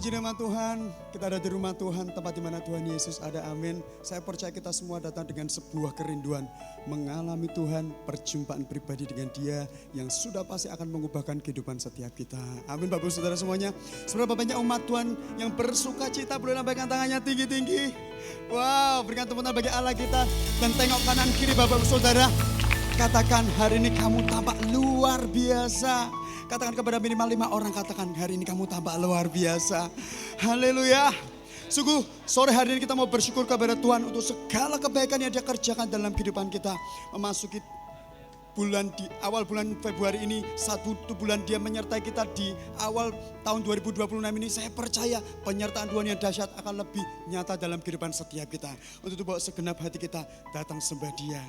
Puji nama Tuhan, kita ada di rumah Tuhan, tempat di mana Tuhan Yesus ada, amin. Saya percaya kita semua datang dengan sebuah kerinduan, mengalami Tuhan, perjumpaan pribadi dengan Dia yang sudah pasti akan mengubahkan kehidupan setiap kita. Amin Bapak Ibu Saudara semuanya. Seberapa banyak umat Tuhan yang bersuka cita, boleh lambaikan tangannya tinggi-tinggi. Wow, berikan tepuk tangan bagi Allah kita dan tengok kanan kiri Bapak Ibu Saudara. Katakan hari ini kamu tampak luar biasa. Katakan kepada minimal 5 orang, katakan hari ini kamu tampak luar biasa. Haleluya. Sungguh sore hari ini kita mau bersyukur kepada Tuhan untuk segala kebaikan yang Dia kerjakan dalam kehidupan kita. Memasuki bulan di awal bulan Februari ini, satu bulan Dia menyertai kita di awal tahun 2026 ini. Saya percaya penyertaan Tuhan yang dahsyat akan lebih nyata dalam kehidupan setiap kita. Untuk itu bawa segenap hati kita datang sembah Dia,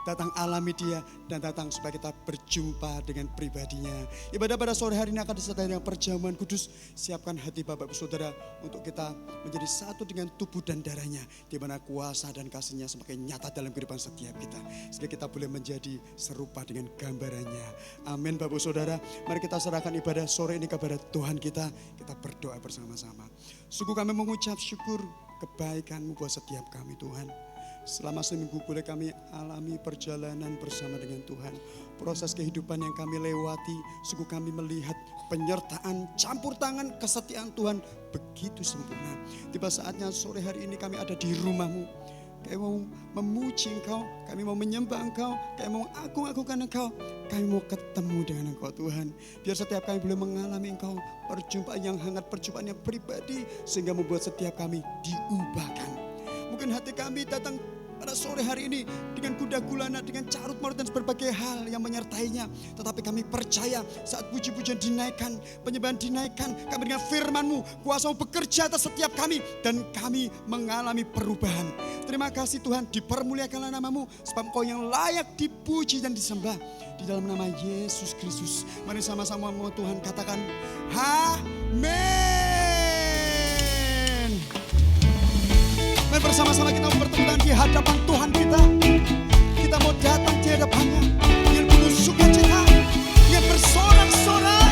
datang alami Dia, dan datang supaya kita berjumpa dengan pribadinya. Ibadah pada sore hari ini akan disertai dengan perjamuan kudus. Siapkan hati Bapak Ibu Saudara untuk kita menjadi satu dengan tubuh dan darahnya, di mana kuasa dan kasih-Nya semakin nyata dalam kehidupan setiap kita, sehingga kita boleh menjadi serupa dengan gambarannya. Amin Bapak Ibu Saudara. Mari kita serahkan ibadah sore ini kepada Tuhan kita. Kita berdoa bersama-sama. Sungguh kami mengucap syukur kebaikan-Mu buat setiap kami Tuhan. Selama seminggu boleh kami alami perjalanan bersama dengan Tuhan. Proses kehidupan yang kami lewati, sungguh kami melihat penyertaan, campur tangan, kesetiaan Tuhan begitu sempurna. Tiba saatnya sore hari ini kami ada di rumah-Mu. Kami mau memuji Engkau, kami mau menyembah Engkau, kami mau agung-agungkan Engkau, kami mau ketemu dengan Engkau Tuhan. Biar setiap kami boleh mengalami Engkau, perjumpaan yang hangat, perjumpaan yang pribadi, sehingga membuat setiap kami diubahkan. Mungkin hati kami datang pada sore hari ini dengan kuda gulana, dengan carut marut dan berbagai hal yang menyertainya. Tetapi kami percaya saat puji-pujian dinaikkan, penyembahan dinaikkan, kami dengan firman-Mu, kuasa-Mu bekerja atas setiap kami, dan kami mengalami perubahan. Terima kasih Tuhan, dipermuliakanlah nama-Mu, sebab Engkau yang layak dipuji dan disembah. Di dalam nama Yesus Kristus, mari sama-sama mau Tuhan katakan, amin. Mari bersama-sama kita bertemu di hadapan Tuhan kita. Kita mau datang di hadapan-Nya dengan penuh sukacita, dengan bersorak-sorai.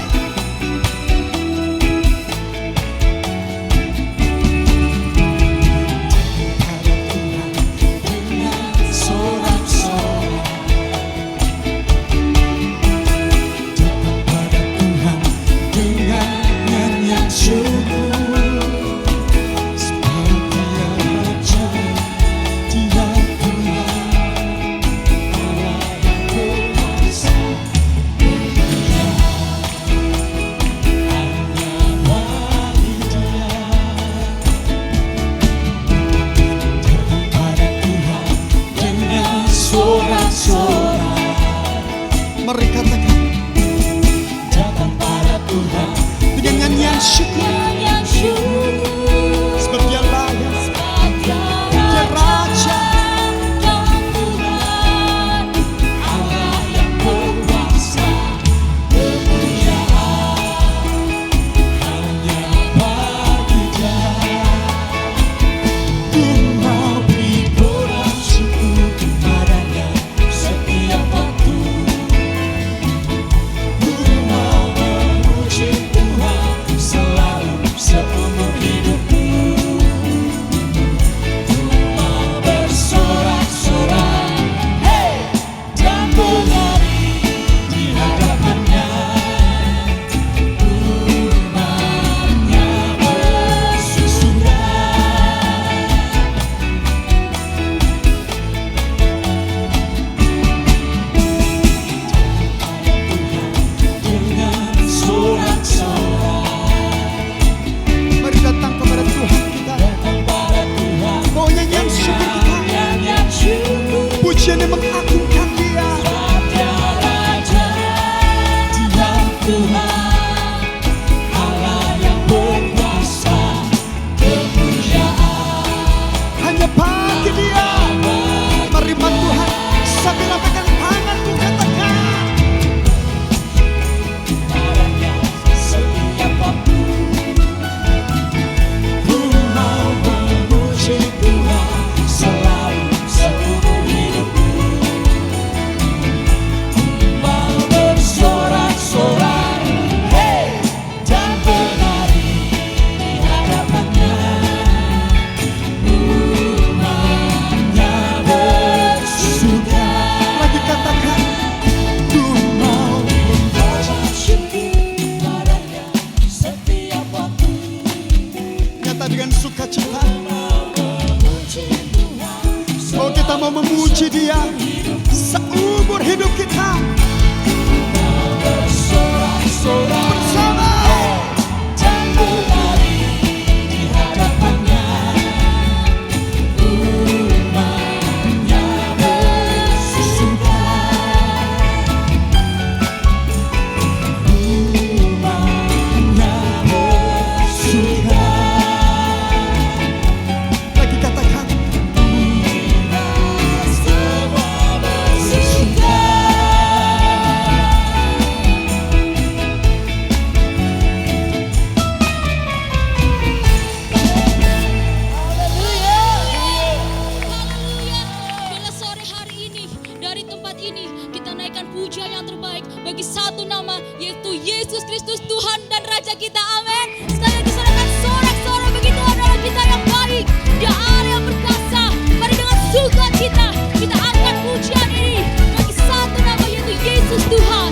Kristus Tuhan dan Raja kita. Amin. Sekali lagi saudara, sorak-sorak begitu adalah kita yang baik. Dia Allah yang berkuasa. Mari dengan sukacita kita angkat pujian ini bagi satu nama, yaitu Yesus Tuhan.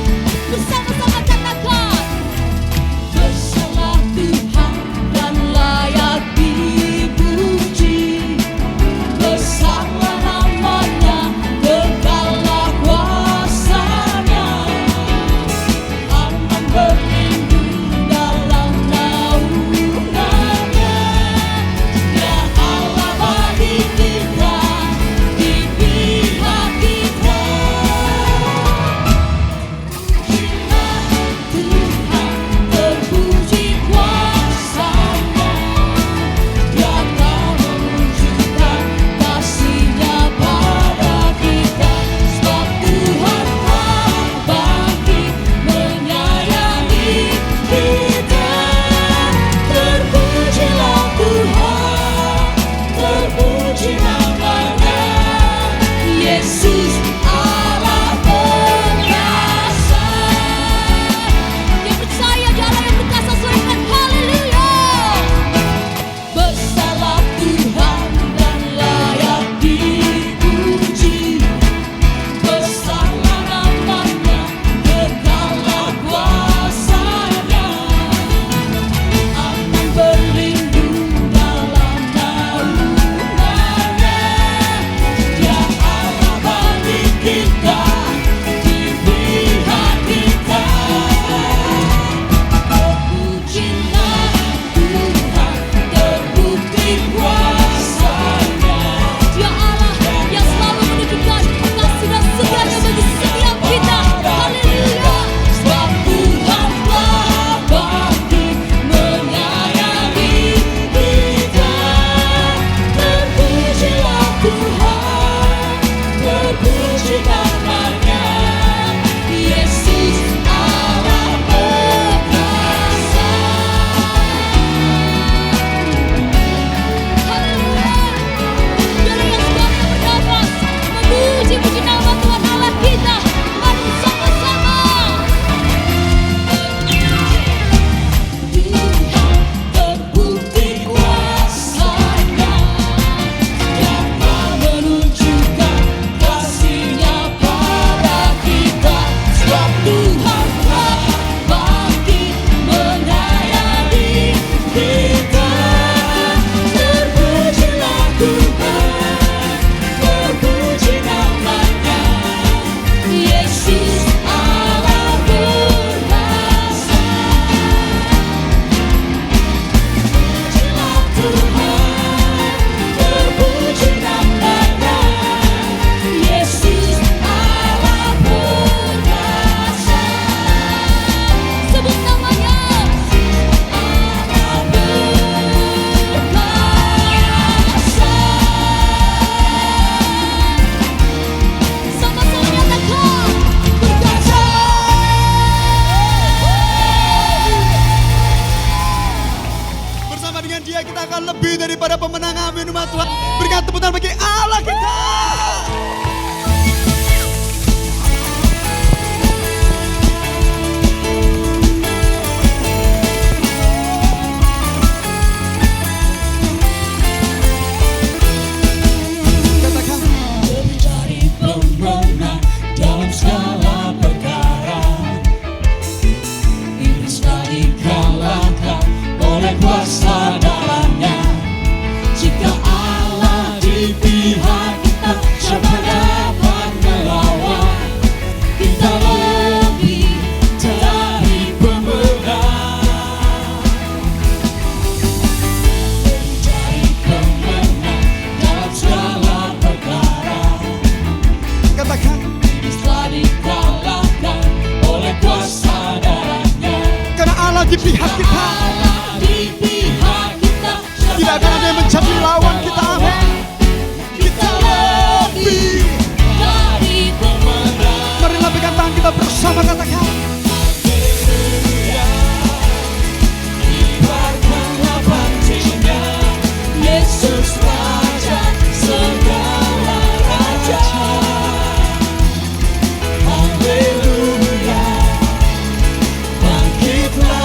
Bersama-sama katakan, bersalah Tuhan dan layak dipuji. Bersalah namanya, kekallah kuasanya. Aman berlindung dalam naungannya. Dia Allah bagi kita, di pihak kita. Tuhan terpuji kuasanya. Dia akan menunjukkan kasih-Nya pada kita. Sebab Tuhan bangkit menyayangi kita. Terpujilah Tuhan, terpuji namanya. Yesus Allah perkasa. Yang percaya di Allah yang perkasa, sorakan haleluya. Bersalah Tuhan dan layak dipuji. Bersalah namanya, kekallah kuasanya. Aman berlindung dalam naungannya. Dia Allah bagi kita, di pihak kita. Terpujilah Tuhan, terbukti kuasanya. Dia Allah yang selalu menunjukkan kasih dan setianya bagi setiap kita. Haleluya. Sebab Tuhan telah bangkit menyayangi kita. Terpujilah Tuhan, terpuji namanya. Yesus Allah perkasa. Haleluya. Biarlah yang sedang bernafas memuji-puji nama Tuhan Allah kita. Mari bersama-sama. Tuhan terbukti kuasanya. Dia menunjukkan kasih-Nya pada kita. Sebab Tuhan telah bangkit menyayangi kita. Terpujilah Tuhan, terpuji namanya. Yesus Allah perkasa. Terpujilah Tuhan, terpuji namanya. Yesus Allah perkasa. Sebut namanya. Allah perkasa. Sama-sama nyatakan, perkasa. Bersama dengan Dia kita akan lebih daripada pemenang. Amin umat Tuhan. Berikan tepuk tangan bagi Allah kita. Katakan, Lebih dari pemenang dalam segala perkara. Iblis telah dikalahkan oleh kuasa darahnya. Jika Allah di pihak kita, siapa dapat melawan? Kita lebih dari pemenang. Lebih dari pemenang dalam segala perkara. katakan, Iblis telah dikalahkan oleh kuasa darahnya. karena Allah di pihak kita. Allah di pihak kita. Tidak akan ada yang menjadi lawan kita. Amin. Kita lebih dari pemenang. Mari lambaikan tangan kita bersama, katakan. Kibarkanlah bangkitnya, Yesus Raja segala raja. Haleluya. Bangkitlah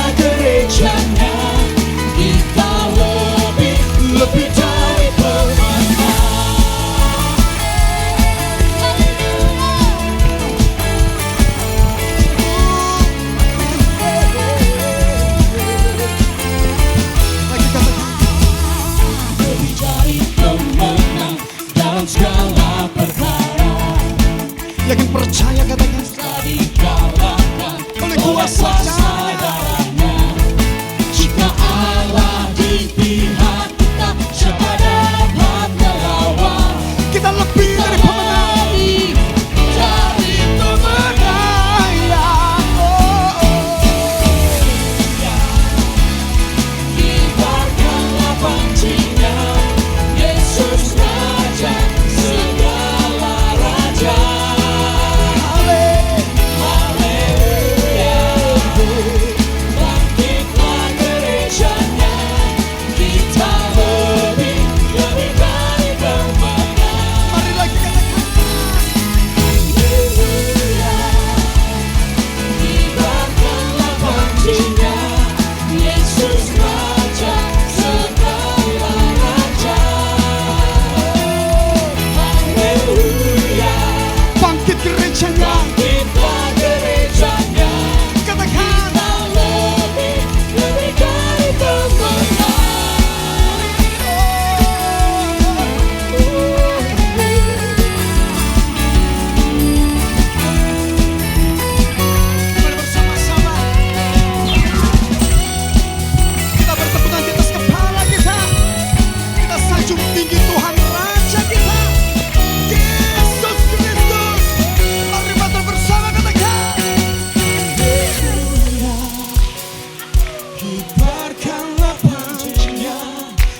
Kibarkanlah pujinya,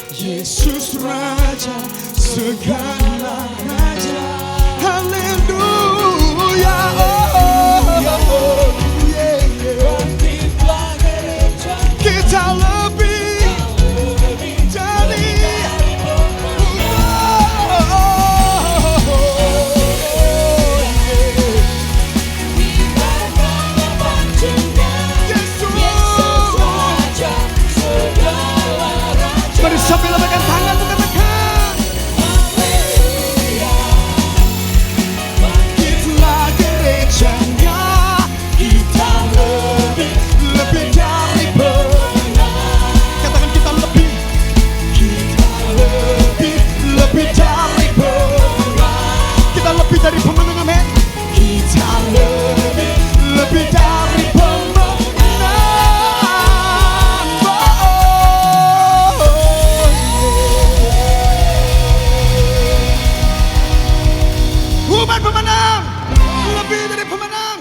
Yesus Raja segala raja. Haleluya. Bangkitlah gereja, Kita lebih dari kibarkanlah pujinya, Yesus. Yesus Raja segala raja. Mari sambil lambaikan tangan untuk katakan, Haleluya. bangkitlah gerejanya, kita lebih dari pemenang. Katakan kita lebih dari pemenang. Kita lebih dari pemenang, amin. Kita lebih dari pemenang. Umat pemenang, lebih dari pemenang.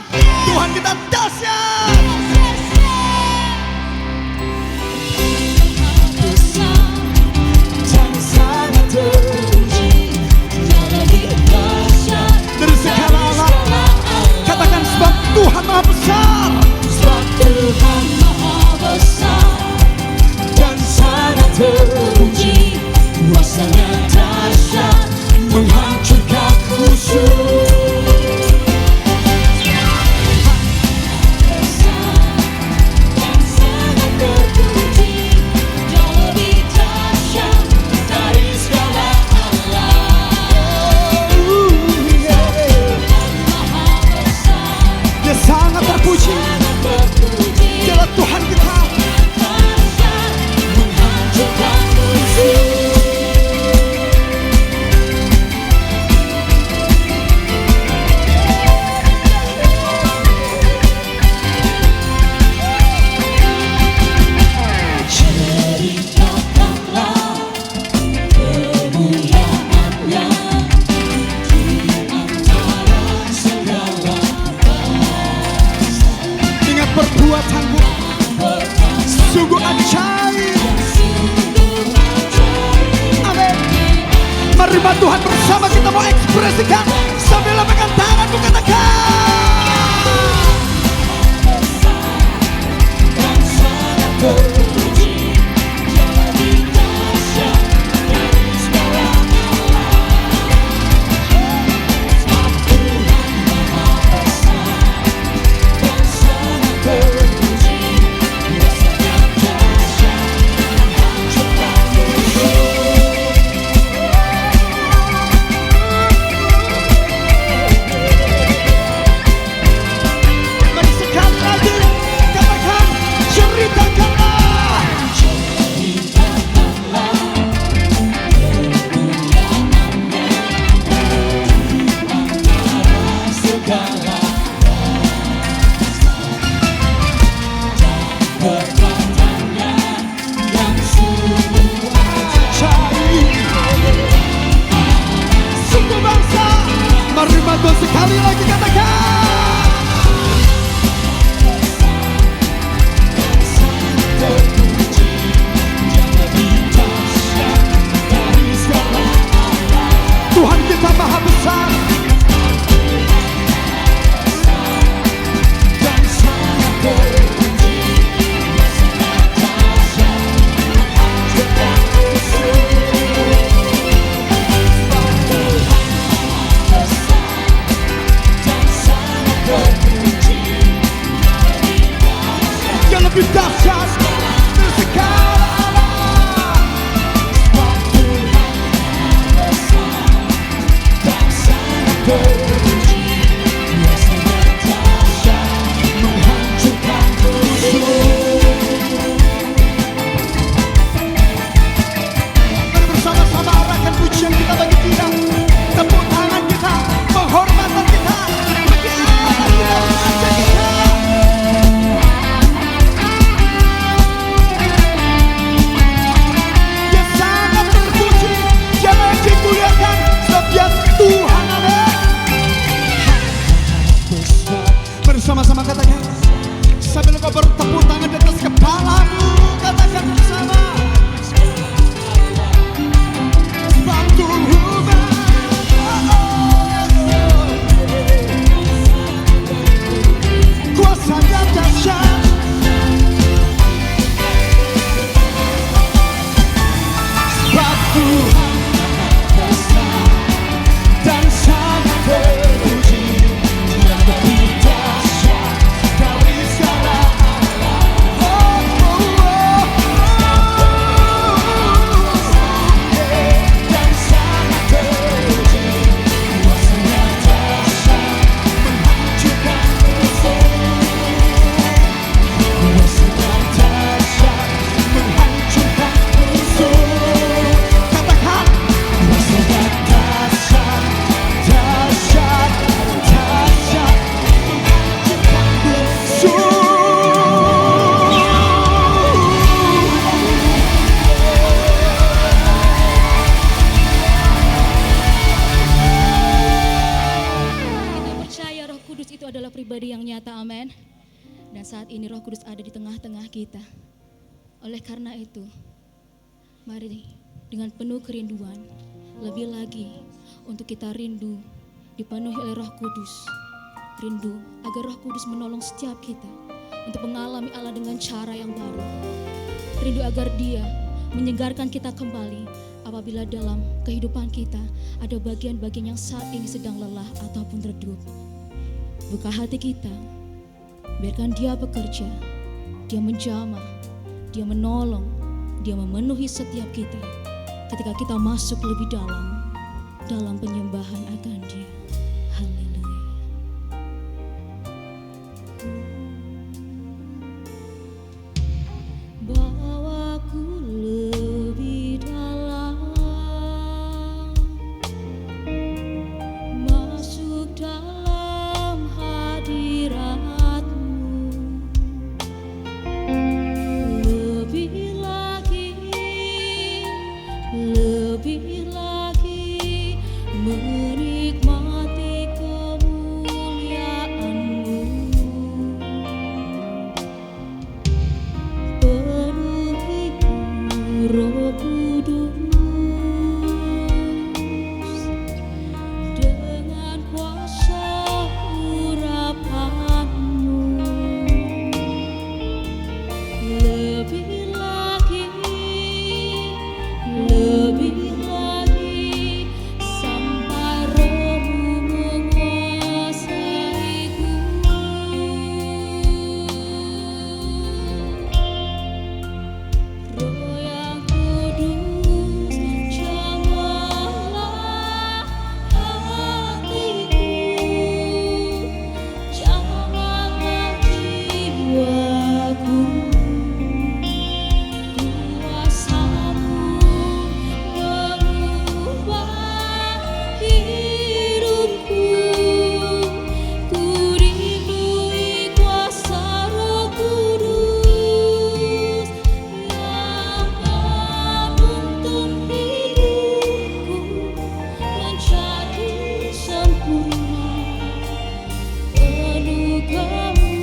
Tuhan kita dahsyat. Dan sangat terpuji dari segala alam. Katakan sebab Tuhan Maha Besar. Sebab Tuhan Maha Besar Dan sangat terpuji, kuasanya dahsyat menghancurkan musuh. dan sangat terpuji, jauh lebih dahsyat dari segala alam. Maha Besar, Dia sangat terpuji. sangat terpuji, Dialah Tuhan kita. dahsyat menghancurkan musuh. Ceritakanlah kemuliaan-Nya di antara segala Ingat perbuatanmu sungguh ajaib. Amin. Mari Tuhan bersama kita mau ekspresikan sambil lambaikan tangan untuk katakan, dan sangat terpuji, Dia lebih dahsyat dari segala alam. Sebab Tuhan Maha Besar dan sangat terpuji, kuasanya dahsyat menghancurkan musuh. mari sekali lagi katakan, ceritakanlah. Ceritakanlah kemuliaan-Nya di antara segala perbuatan-Nya yang sungguh Ajaib. Sungguh bangsa. Mari Tuhan sekali lagi katakan, terpuji, Dia lebih dahsyat dari segala alam. Tuhan kita Maha Besar. Dan sangat terpuji, kuasanya dahsyat menghancurkan musuh. Sebab Tuhan Maha Besar dan sangat terpuji, Yang lebih dahsyat dari segala alam. sebab Tuhan Maha Besar dan sangat terpuji, kuasanya dahsyat menghancurkan musuh. Mari bersama-sama arahkan pujian kita bagi Dia. Tepuk tangan kita, penghormatan kita bagi Allah yang mengasihi kita. ini Roh Kudus ada di tengah-tengah kita. Oleh karena itu, mari dengan penuh kerinduan, lebih lagi untuk kita rindu dipenuhi oleh Roh Kudus. Rindu agar Roh Kudus menolong setiap kita untuk mengalami Allah dengan cara yang baru. Rindu agar Dia menyegarkan kita kembali apabila dalam kehidupan kita ada bagian-bagian yang saat ini sedang lelah ataupun redup. Buka hati kita, biarkan Dia bekerja, Dia menjamah, Dia menolong, Dia memenuhi setiap kita ketika kita masuk lebih dalam penyembahan akan Dia. Haleluya. Bawaku lebih dalam, masuk dalam hadirat-Mu. Lebih lagi menikmati kemuliaan-Mu. Penuhiku Roh Kudus dengan kuasa urapan-Mu. Lebih lagi sampai Roh-Mu menguasaiku. Roh yang kudus, jamahlah hatiku, jamahlah jiwaku. Kuasa-Mu mengubah hidupku. Ku rindui kuasa Roh Kudus yang menuntun hidupku menjadi sempurna, penuh kemuliaan.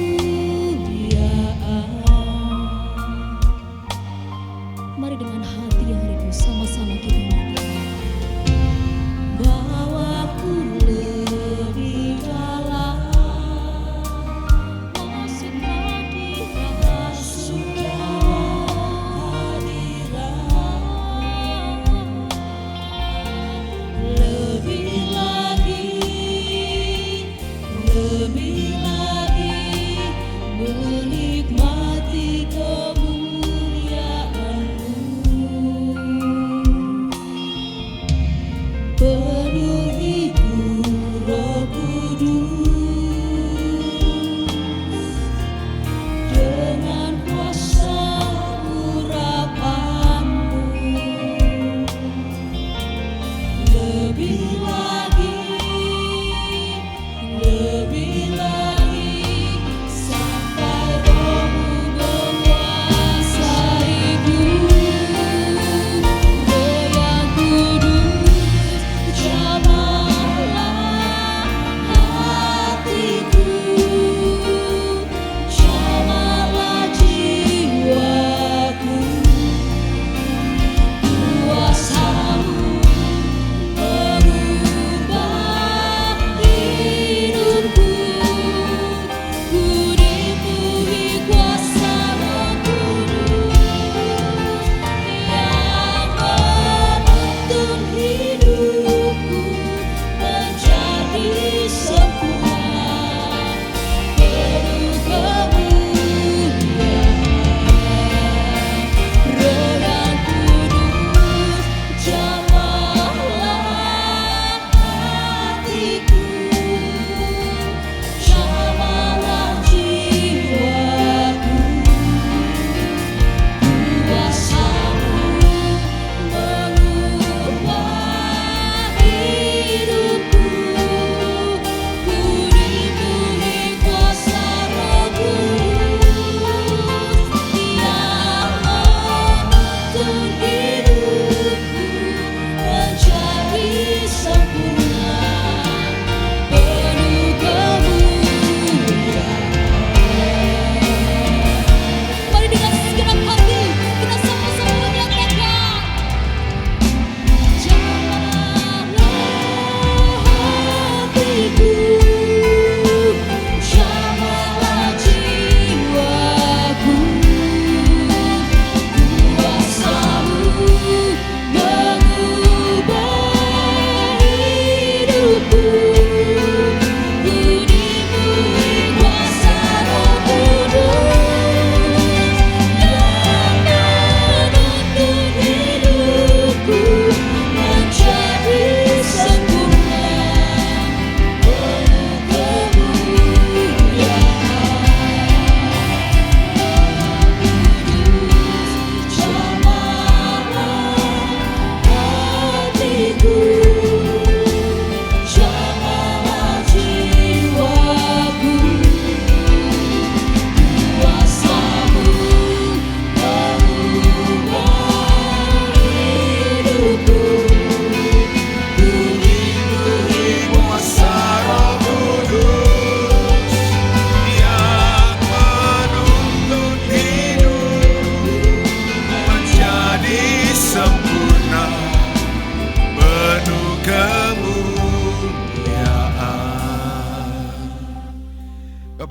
Mari dengan hati yang rindu sama-sama kita nyanyi. Bawaku lebih dalam, masuk hadirat, lebih lagi menikmati kemuliaan-Mu.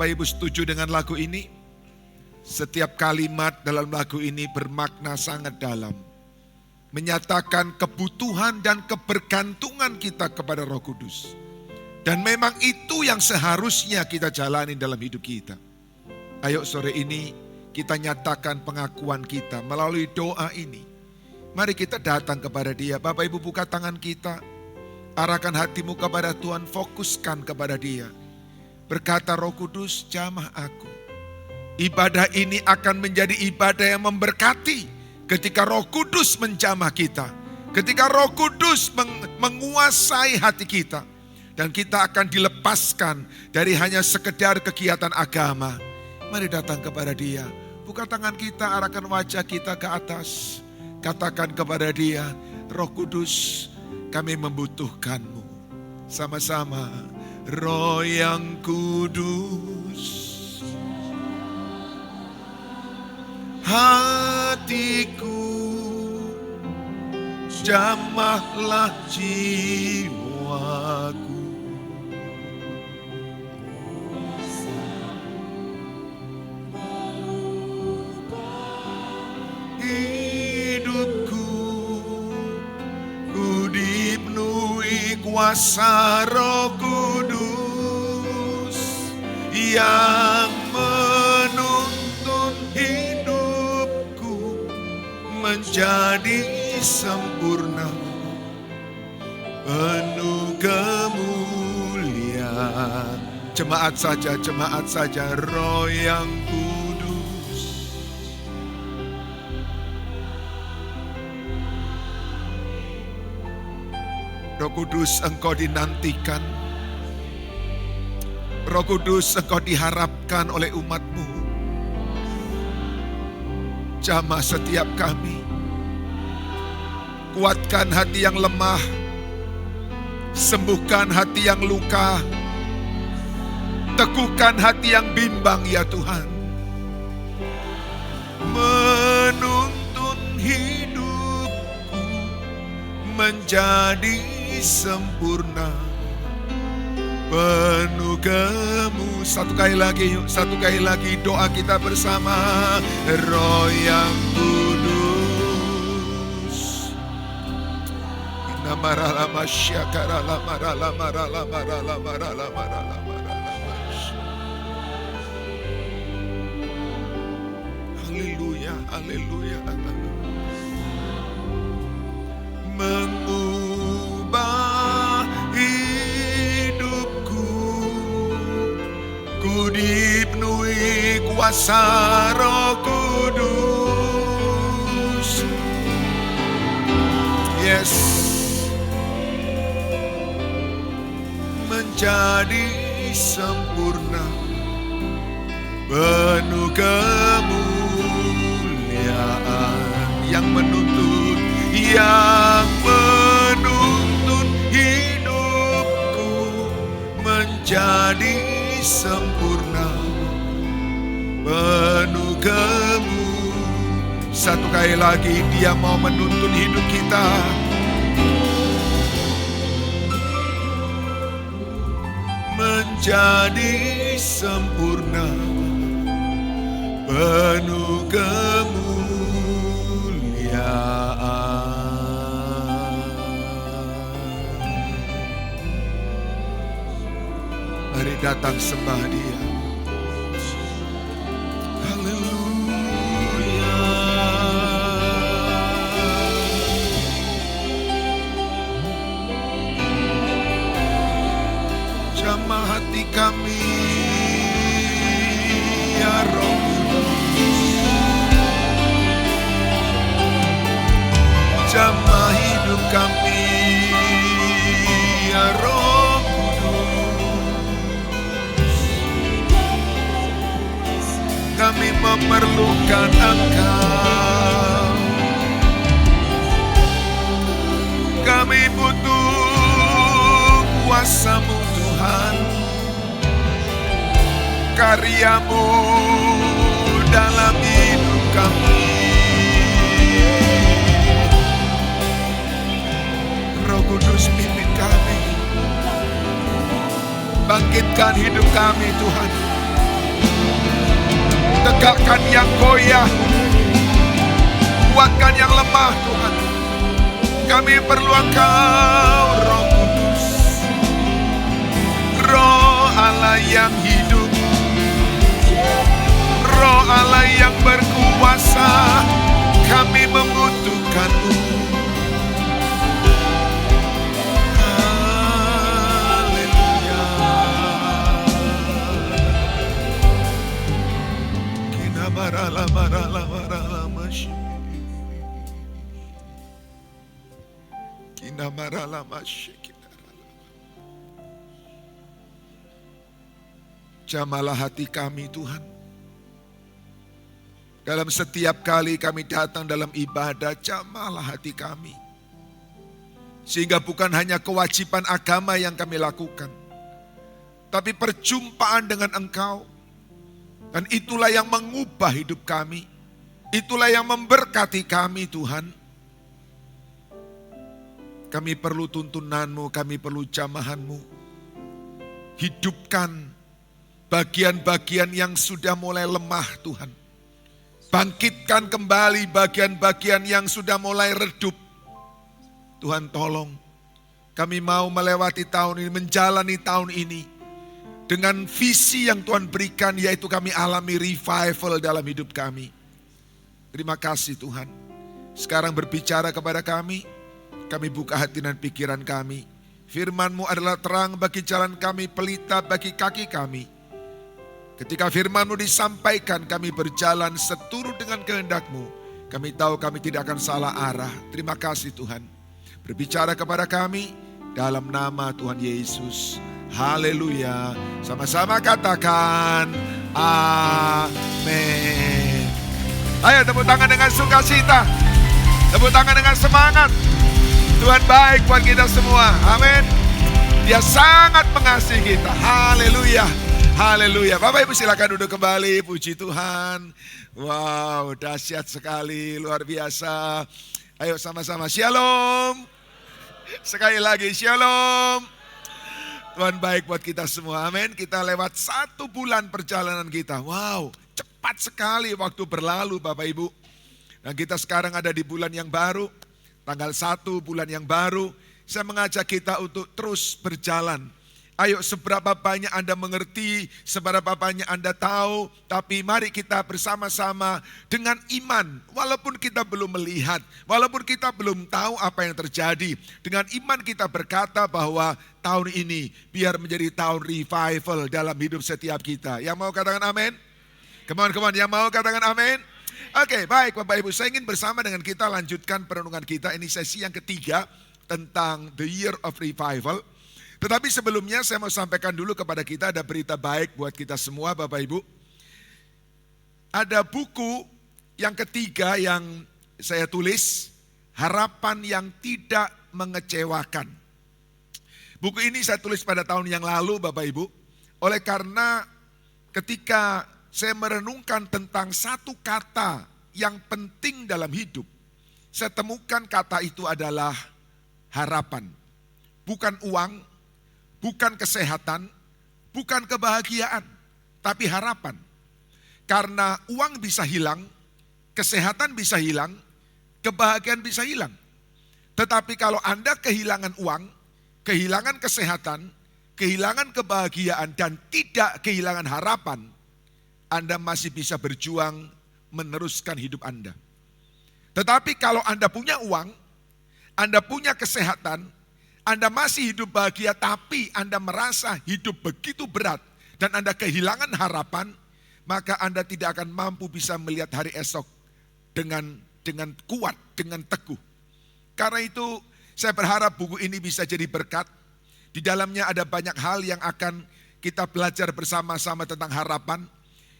Bapak Ibu setuju dengan lagu ini? Setiap kalimat dalam lagu ini bermakna sangat dalam. Menyatakan kebutuhan dan kebergantungan kita kepada Roh Kudus. Dan memang itu yang seharusnya kita jalani dalam hidup kita. Ayo sore ini kita nyatakan pengakuan kita melalui doa ini. Mari kita datang kepada Dia. Bapak Ibu buka tangan kita. Arahkan hatimu kepada Tuhan, fokuskan kepada Dia. Berkata Roh Kudus, jamah aku. Ibadah ini akan menjadi ibadah yang memberkati ketika Roh Kudus menjamah kita. Ketika Roh Kudus menguasai hati kita. Dan kita akan dilepaskan dari hanya sekedar kegiatan agama. Mari datang kepada Dia. Buka tangan kita, arahkan wajah kita ke atas. Katakan kepada Dia, Roh Kudus, kami membutuhkan-Mu. Sama-sama, Roh yang kudus, hatiku, jamahlah jiwaku. Hidupku, ku dipenuhi kuasa Roh Kudus yang menuntun hidupku menjadi sempurna, penuh kemuliaan. Jemaat saja, Roh yang kudus. Roh Kudus, Engkau dinantikan. Roh Kudus, Engkau diharapkan oleh umat-Mu. Jamah setiap kami. Kuatkan hati yang lemah. Sembuhkan hati yang luka. Teguhkan hati yang bimbang ya Tuhan. Menuntun hidupku menjadi sempurna, penuh kemu. Satu kali lagi yuk, satu kali lagi doa kita bersama. Roh yang kudus. Inamaralama syakaralama ralama ralama ralama ralama ralama ralama. Haleluya, haleluya, haleluya. Mengubah hidupku, ku dipenuhi kuasa Roh Kudus. Yes, menjadi sempurna, penuh kemuliaan yang menuntun, yang menuntun hidupku menjadi sempurna, penuh kemu. Satu kali lagi, Dia mau menuntun hidup kita. Menjadi sempurna, penuh kemuliaan. Mari datang sembah Dia. Haleluya. Jamah hati kami ya Roh Kudus. Jamah hidup kami ya Roh Kudus. Kami memerlukan Engkau. Kami butuh kuasa-Mu Tuhan, karya-Mu dalam hidup kami. Roh Kudus pimpin kami, bangkitkan hidup kami Tuhan. tegakkan yang goyah, kuatkan yang lemah Tuhan. Kami perlu Engkau, Roh Kudus, Roh Allah yang hidup, Roh Allah yang berkuasa. Kami membutuhkan-Mu. Haleluya. Kina marala marala marala masyi. Kina marala masyi. Jamalah hati kami Tuhan. Dalam setiap kali kami datang dalam ibadah, jamalah hati kami. Sehingga bukan hanya kewajiban agama yang kami lakukan, tapi perjumpaan dengan Engkau. Dan itulah yang mengubah hidup kami. Itulah yang memberkati kami Tuhan. Kami perlu tuntunan-Mu, kami perlu jamahan-Mu. Hidupkan bagian-bagian yang sudah mulai lemah Tuhan. Bangkitkan kembali bagian-bagian yang sudah mulai redup. Tuhan tolong, kami mau melewati tahun ini, menjalani tahun ini dengan visi yang Tuhan berikan, yaitu kami alami revival dalam hidup kami. Terima kasih Tuhan. Sekarang berbicara kepada kami buka hati dan pikiran kami. Firman-Mu adalah terang bagi jalan kami, pelita bagi kaki kami. Ketika firman-Mu disampaikan, kami berjalan seturut dengan kehendak-Mu. Kami tahu kami tidak akan salah arah. Terima kasih Tuhan. Berbicara kepada kami dalam nama Tuhan Yesus. Haleluya. Sama-sama katakan amin. Ayo tepuk tangan dengan sukacita. Tepuk tangan dengan semangat. Tuhan baik buat kita semua. Amin. Dia sangat mengasihi kita. Haleluya. Haleluya. Bapak Ibu silakan duduk kembali. Puji Tuhan. Wow, dahsyat sekali, luar biasa. Ayo sama-sama shalom. Sekali lagi shalom. Tuhan baik buat kita semua. Amin. Kita lewat 1 bulan perjalanan kita. Wow, cepat sekali waktu berlalu Bapak Ibu. Dan kita sekarang ada di bulan yang baru. Tanggal 1 bulan yang baru. Saya mengajak kita untuk terus berjalan. Ayo seberapa banyak Anda mengerti, seberapa banyak Anda tahu, tapi mari kita bersama-sama dengan iman. Walaupun kita belum melihat, walaupun kita belum tahu apa yang terjadi. Dengan iman kita berkata bahwa tahun ini biar menjadi tahun revival dalam hidup setiap kita. Yang mau katakan amin? Come on, yang mau katakan amin? Oke, baik Bapak Ibu, saya ingin bersama dengan kita lanjutkan perenungan kita. Ini sesi yang ketiga tentang The Year of Revival. Tetapi sebelumnya saya mau sampaikan dulu kepada kita ada berita baik buat kita semua Bapak Ibu. Ada buku yang ketiga yang saya tulis, Harapan yang Tidak Mengecewakan. Buku ini saya tulis pada tahun yang lalu Bapak Ibu. Oleh karena ketika saya merenungkan tentang satu kata yang penting dalam hidup, saya temukan kata itu adalah harapan. Bukan uang, bukan kesehatan, bukan kebahagiaan, tapi harapan. Karena uang bisa hilang, kesehatan bisa hilang, kebahagiaan bisa hilang. Tetapi kalau Anda kehilangan uang, kehilangan kesehatan, kehilangan kebahagiaan, dan tidak kehilangan harapan, Anda masih bisa berjuang meneruskan hidup Anda. Tetapi kalau Anda punya uang, Anda punya kesehatan, Anda masih hidup bahagia, tapi Anda merasa hidup begitu berat dan Anda kehilangan harapan, maka Anda tidak akan mampu bisa melihat hari esok dengan kuat, dengan teguh. Karena itu saya berharap buku ini bisa jadi berkat. Di dalamnya ada banyak hal yang akan kita belajar bersama-sama tentang harapan.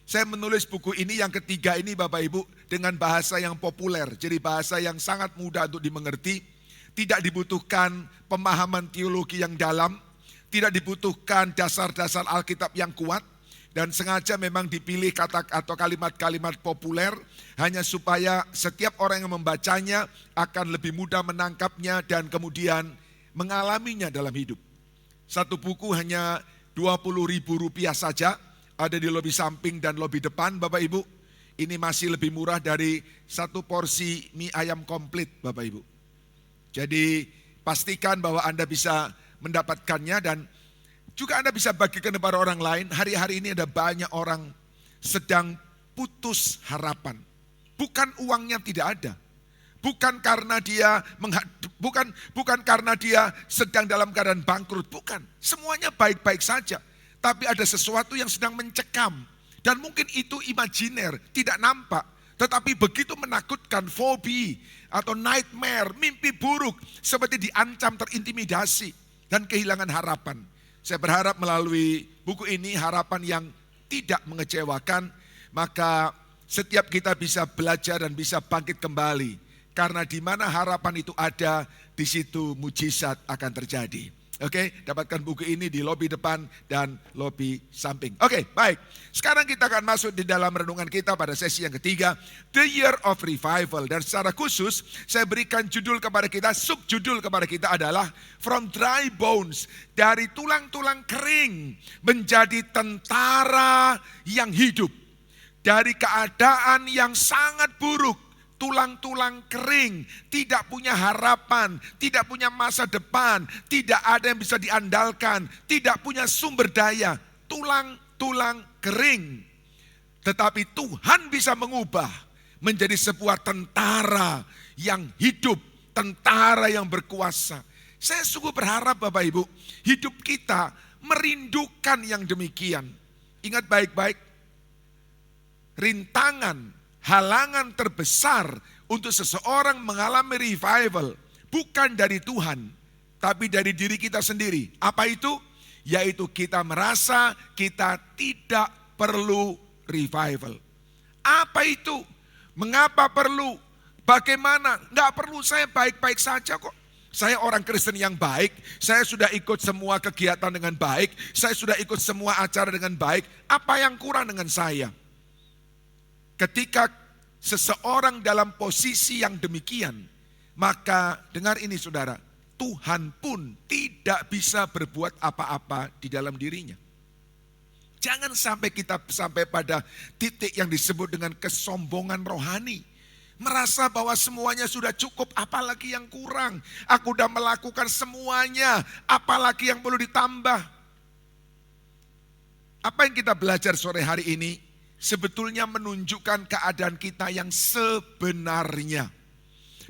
Saya menulis buku ini yang ketiga ini Bapak Ibu dengan bahasa yang populer, jadi bahasa yang sangat mudah untuk dimengerti. Tidak dibutuhkan pemahaman teologi yang dalam, tidak dibutuhkan dasar-dasar Alkitab yang kuat, dan sengaja memang dipilih kata atau kalimat-kalimat populer hanya supaya setiap orang yang membacanya akan lebih mudah menangkapnya dan kemudian mengalaminya dalam hidup. Satu buku hanya Rp20.000 saja, ada di lobi samping dan lobi depan Bapak Ibu. ini masih lebih murah dari satu porsi mie ayam komplit Bapak Ibu. Jadi pastikan bahwa Anda bisa mendapatkannya dan juga Anda bisa bagikan kepada orang lain. Hari-hari ini ada banyak orang sedang putus harapan. Bukan uangnya tidak ada. Bukan karena dia bukan karena dia sedang dalam keadaan bangkrut, bukan. Semuanya baik-baik saja. Tapi ada sesuatu yang sedang mencekam. Dan mungkin itu imajiner, tidak nampak. Tetapi begitu menakutkan, fobi atau nightmare, mimpi buruk. Seperti diancam, terintimidasi dan kehilangan harapan. Saya berharap melalui buku ini harapan yang tidak mengecewakan. Maka setiap kita bisa belajar dan bisa bangkit kembali. Karena di mana harapan itu ada, di situ mujizat akan terjadi. Oke, dapatkan buku ini di lobi depan dan lobi samping. Oke, baik. Sekarang kita akan masuk di dalam renungan kita pada sesi yang ketiga, The Year of Revival. Dan secara khusus, saya berikan judul kepada kita, subjudul kepada kita adalah From Dry Bones, dari tulang-tulang kering menjadi tentara yang hidup. Dari keadaan yang sangat buruk, tulang-tulang kering, tidak punya harapan, tidak punya masa depan, tidak ada yang bisa diandalkan, tidak punya sumber daya, tulang-tulang kering. Tetapi Tuhan bisa mengubah menjadi sebuah tentara yang hidup, tentara yang berkuasa. Saya sungguh berharap Bapak Ibu, hidup kita merindukan yang demikian. Ingat baik-baik, rintangan, halangan terbesar untuk seseorang mengalami revival bukan dari Tuhan, tapi dari diri kita sendiri. Apa itu? Yaitu kita merasa kita tidak perlu revival. Apa itu? Mengapa perlu? Bagaimana? Enggak perlu, saya baik-baik saja kok. Saya orang Kristen yang baik, saya sudah ikut semua kegiatan dengan baik, saya sudah ikut semua acara dengan baik. Apa yang kurang dengan saya? Ketika seseorang dalam posisi yang demikian, maka dengar ini saudara, Tuhan pun tidak bisa berbuat apa-apa di dalam dirinya. Jangan sampai kita sampai pada titik yang disebut dengan kesombongan rohani. Merasa bahwa semuanya sudah cukup, apalagi yang kurang. Aku sudah melakukan semuanya, apalagi yang perlu ditambah. Apa yang kita belajar sore hari ini? Sebetulnya menunjukkan keadaan kita yang sebenarnya.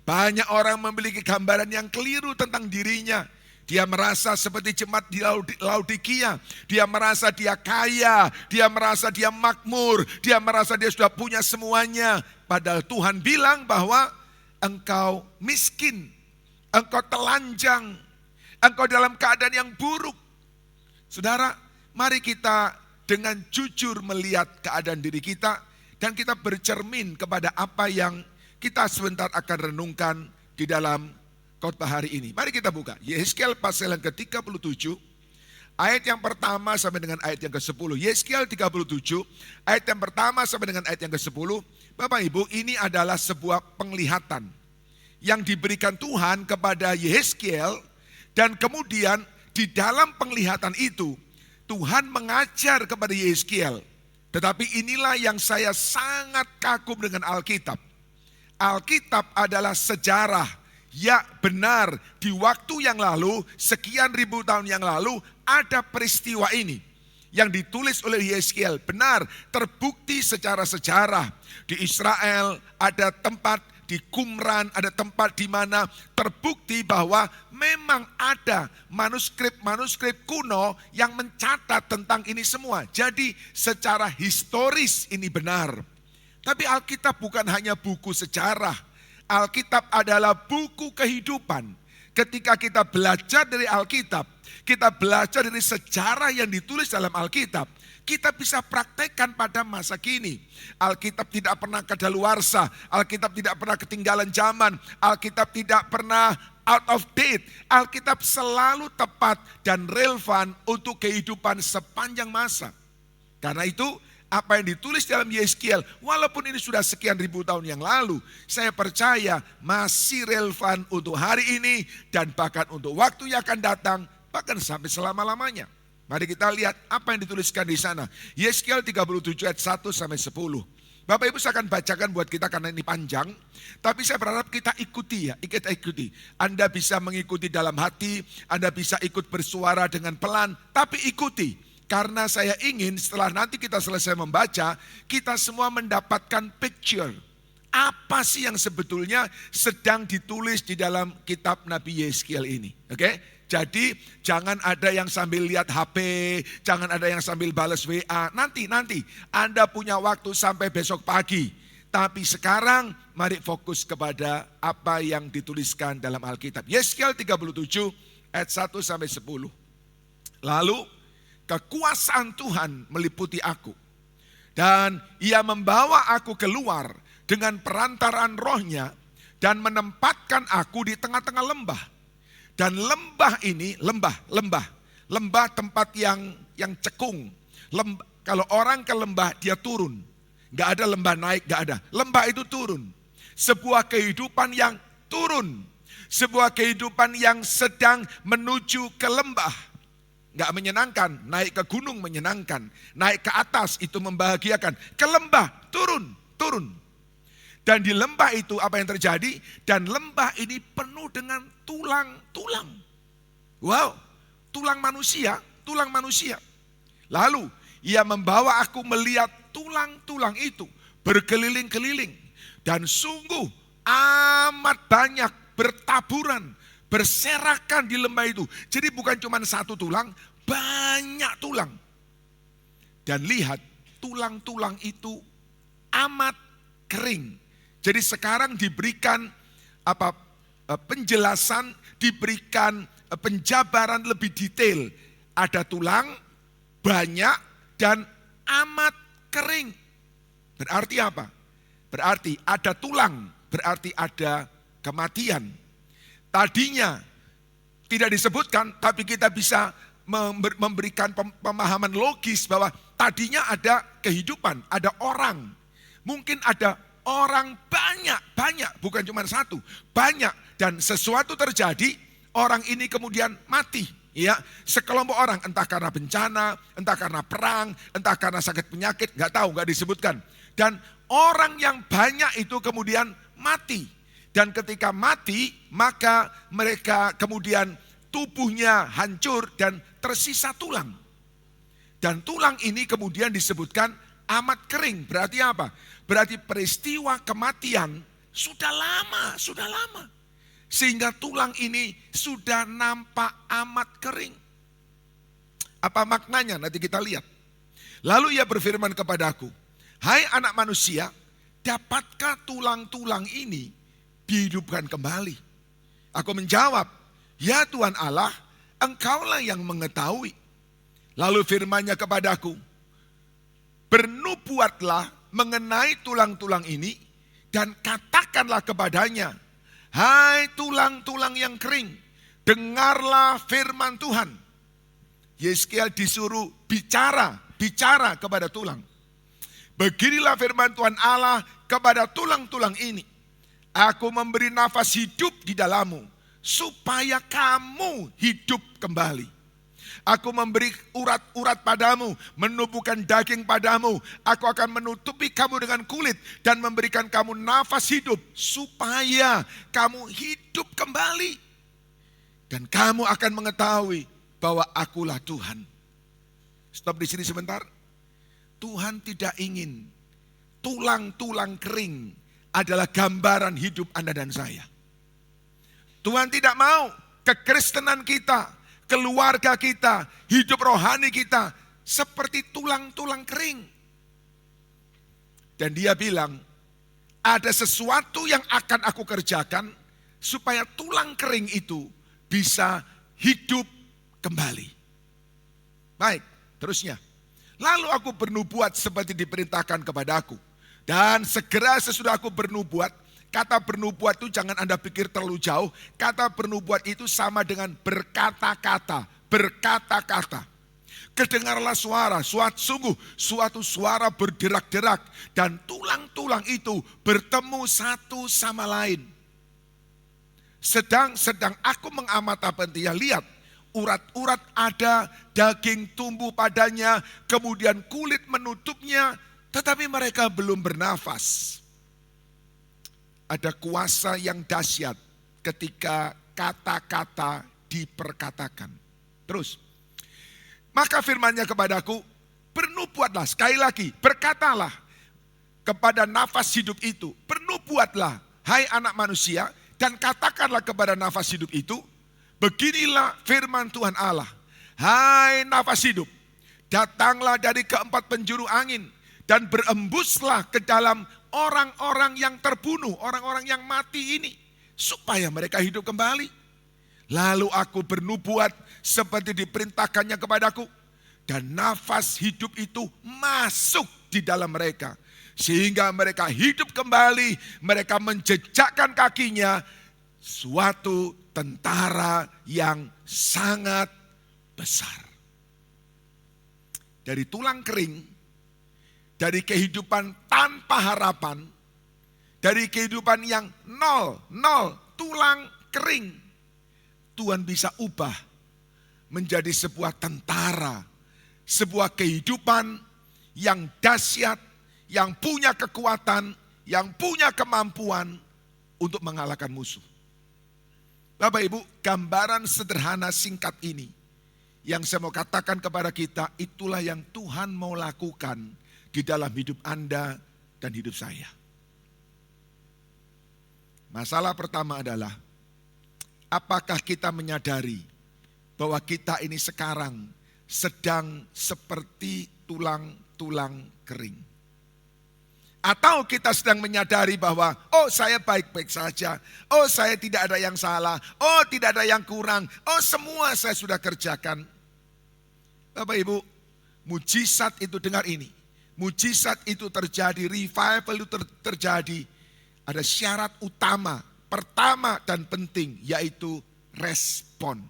Banyak orang memiliki gambaran yang keliru tentang dirinya. Dia merasa seperti jemaat di Laodikia. Dia merasa dia kaya, dia merasa dia makmur, dia merasa dia sudah punya semuanya. Padahal Tuhan bilang bahwa engkau miskin, engkau telanjang, engkau dalam keadaan yang buruk. Saudara, mari kita dengan jujur melihat keadaan diri kita dan kita bercermin kepada apa yang kita sebentar akan renungkan di dalam khotbah hari ini. Mari kita buka Yehezkiel pasal yang ke-37 ayat yang pertama sampai dengan ayat yang ke-10. Yehezkiel 37 ayat yang pertama sampai dengan ayat yang ke-10. Bapak Ibu, ini adalah sebuah penglihatan yang diberikan Tuhan kepada Yehezkiel, dan kemudian di dalam penglihatan itu Tuhan mengajar kepada Yehezkiel. Tetapi inilah yang saya sangat kagum dengan Alkitab. Alkitab adalah sejarah. Ya benar, di waktu yang lalu, sekian ribu tahun yang lalu, ada peristiwa ini yang ditulis oleh Yehezkiel. Benar, terbukti secara sejarah. Di Israel ada tempat, di Qumran ada tempat di mana terbukti bahwa memang ada manuskrip-manuskrip kuno yang mencatat tentang ini semua. Jadi secara historis ini benar. Tapi Alkitab bukan hanya buku sejarah. Alkitab adalah buku kehidupan. Ketika kita belajar dari Alkitab, kita belajar dari sejarah yang ditulis dalam Alkitab, kita bisa praktekkan pada masa kini. Alkitab tidak pernah kadaluarsa, Alkitab tidak pernah ketinggalan zaman, Alkitab tidak pernah out of date. Alkitab selalu tepat dan relevan untuk kehidupan sepanjang masa. Karena itu, apa yang ditulis dalam Yehezkiel, walaupun ini sudah sekian ribu tahun yang lalu, saya percaya masih relevan untuk hari ini dan bahkan untuk waktu yang akan datang, bahkan sampai selama-lamanya. Mari kita lihat apa yang dituliskan di sana. Yehezkiel 37 ayat 1 sampai 10. Bapak Ibu saya akan bacakan buat kita karena ini panjang. Tapi saya berharap kita ikuti ya, kita ikuti. Anda bisa mengikuti dalam hati, Anda bisa ikut bersuara dengan pelan, tapi ikuti. Karena saya ingin setelah nanti kita selesai membaca, kita semua mendapatkan picture. Apa sih yang sebetulnya sedang ditulis di dalam kitab Nabi Yeskiel ini. Oke? Jadi jangan ada yang sambil lihat HP, jangan ada yang sambil balas WA. Nanti Anda punya waktu sampai besok pagi. Tapi sekarang mari fokus kepada apa yang dituliskan dalam Alkitab. Yeskiel 37 ayat 1 sampai 10. Lalu kekuasaan Tuhan meliputi aku. Dan ia membawa aku keluar dengan perantaraan rohnya dan menempatkan aku di tengah-tengah lembah. Dan lembah ini, lembah tempat yang cekung. Kalau orang ke lembah dia turun. Gak ada lembah naik, gak ada. Lembah itu turun. Sebuah kehidupan yang turun. Sebuah kehidupan yang sedang menuju ke lembah. Gak menyenangkan, naik ke gunung menyenangkan. Naik ke atas itu membahagiakan. Ke lembah, turun. Dan di lembah itu apa yang terjadi? Dan lembah ini penuh dengan tulang-tulang. Wow, tulang manusia. Lalu ia membawa aku melihat tulang-tulang itu berkeliling-keliling. Dan sungguh amat banyak bertaburan, berserakan di lembah itu. Jadi bukan cuma satu tulang, banyak tulang. Dan lihat tulang-tulang itu amat kering. Jadi sekarang diberikan penjelasan, diberikan penjabaran lebih detail. Ada tulang, banyak, dan amat kering. Berarti apa? Berarti ada tulang, berarti ada kematian. Tadinya tidak disebutkan, tapi kita bisa memberikan pemahaman logis bahwa tadinya ada kehidupan, ada orang. Mungkin ada orang banyak, bukan cuma satu, banyak. Dan sesuatu terjadi, orang ini kemudian mati. Ya, sekelompok orang, entah karena bencana, entah karena perang, entah karena sakit penyakit, nggak tahu, nggak disebutkan. Dan orang yang banyak itu kemudian mati. Dan ketika mati, maka mereka kemudian tubuhnya hancur dan tersisa tulang. Dan tulang ini kemudian disebutkan amat kering. Berarti apa? Berarti peristiwa kematian sudah lama. Sehingga tulang ini sudah nampak amat kering. Apa maknanya? Nanti kita lihat. Lalu ia berfirman kepadaku, hai anak manusia, dapatkah tulang-tulang ini dihidupkan kembali? Aku menjawab, ya Tuhan Allah, engkaulah yang mengetahui. Lalu firman-Nya kepadaku, bernubuatlah mengenai tulang-tulang ini dan katakanlah kepadanya, hai tulang-tulang yang kering, dengarlah firman Tuhan. Yeskiel disuruh bicara kepada tulang. Beginilah firman Tuhan Allah kepada tulang-tulang ini. Aku memberi nafas hidup di dalammu, supaya kamu hidup kembali. Aku memberi urat-urat padamu, menumbuhkan daging padamu. Aku akan menutupi kamu dengan kulit dan memberikan kamu nafas hidup, supaya kamu hidup kembali. Dan kamu akan mengetahui bahwa akulah Tuhan. Stop di sini sebentar. Tuhan tidak ingin tulang-tulang kering adalah gambaran hidup Anda dan saya. Tuhan tidak mau kekristenan kita, keluarga kita, hidup rohani kita seperti tulang-tulang kering. Dan dia bilang, ada sesuatu yang akan aku kerjakan supaya tulang kering itu bisa hidup kembali. Baik, terusnya. Lalu aku bernubuat seperti diperintahkan kepadaku. Dan segera sesudah aku bernubuat, kata bernubuat itu jangan Anda pikir terlalu jauh. Kata bernubuat itu sama dengan berkata-kata. Kedengarlah suara, sungguh suatu suara berderak-derak. Dan tulang-tulang itu bertemu satu sama lain. Sedang aku mengamati pentingnya, lihat. Urat-urat ada, daging tumbuh padanya, kemudian kulit menutupnya, Tetapi mereka belum bernafas. Ada kuasa yang dahsyat ketika kata-kata diperkatakan. Terus, maka firman-Nya kepadaku, bernubuatlah, sekali lagi, berkatalah kepada nafas hidup itu. Bernubuatlah, hai anak manusia, dan katakanlah kepada nafas hidup itu, beginilah firman Tuhan Allah. Hai nafas hidup, datanglah dari keempat penjuru angin, dan berembuslah ke dalam orang-orang yang terbunuh, orang-orang yang mati ini, supaya mereka hidup kembali. Lalu aku bernubuat seperti diperintahkannya kepadaku, dan nafas hidup itu masuk di dalam mereka. Sehingga mereka hidup kembali, mereka menjejakkan kakinya, suatu tentara yang sangat besar. Dari tulang kering, dari kehidupan tanpa harapan, dari kehidupan yang nol, tulang kering, Tuhan bisa ubah menjadi sebuah tentara, sebuah kehidupan yang dahsyat, yang punya kekuatan, yang punya kemampuan untuk mengalahkan musuh. Bapak Ibu, gambaran sederhana singkat ini yang saya mau katakan kepada kita, itulah yang Tuhan mau lakukan di dalam hidup Anda dan hidup saya. Masalah pertama adalah, apakah kita menyadari bahwa kita ini sekarang sedang seperti tulang-tulang kering? Atau kita sedang menyadari bahwa, oh saya baik-baik saja, oh saya tidak ada yang salah, oh tidak ada yang kurang, oh semua saya sudah kerjakan. Bapak Ibu, mujizat itu, dengar ini, mujizat itu terjadi, revival itu terjadi, ada syarat utama, pertama dan penting, yaitu respon.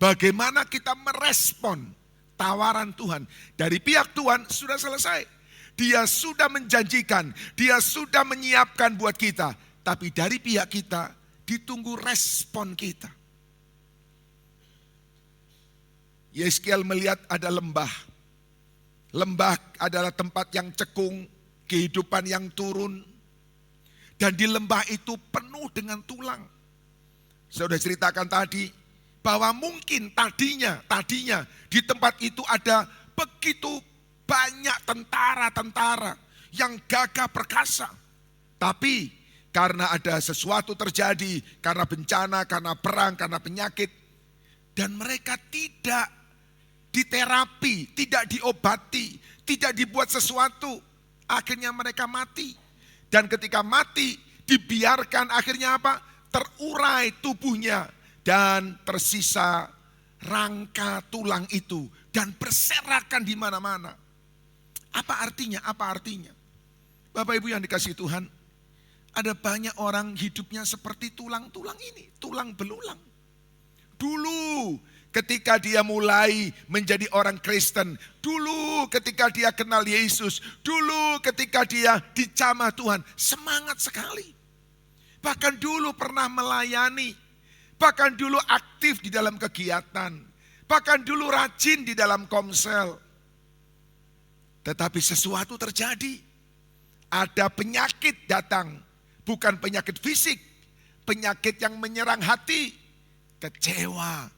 Bagaimana kita merespon tawaran Tuhan. Dari pihak Tuhan sudah selesai. Dia sudah menjanjikan, dia sudah menyiapkan buat kita. Tapi dari pihak kita ditunggu respon kita. Yeskiel melihat ada lembah. Lembah adalah tempat yang cekung, kehidupan yang turun. Dan di lembah itu penuh dengan tulang. Saya sudah ceritakan tadi bahwa mungkin tadinya di tempat itu ada begitu banyak tentara-tentara yang gagah perkasa. Tapi karena ada sesuatu terjadi, karena bencana, karena perang, karena penyakit, dan mereka tidak diterapi, tidak diobati, tidak dibuat sesuatu, akhirnya mereka mati. Dan ketika mati, dibiarkan, akhirnya apa? Terurai tubuhnya dan tersisa rangka tulang itu dan berserakan di mana-mana. Apa artinya? Apa artinya? Bapak Ibu yang dikasihi Tuhan, ada banyak orang hidupnya seperti tulang-tulang ini, tulang belulang. Dulu ketika dia mulai menjadi orang Kristen, dulu ketika dia kenal Yesus, dulu ketika dia dicamah Tuhan, semangat sekali. Bahkan dulu pernah melayani, bahkan dulu aktif di dalam kegiatan, bahkan dulu rajin di dalam komsel. Tetapi sesuatu terjadi, ada penyakit datang, bukan penyakit fisik, penyakit yang menyerang hati, kecewa,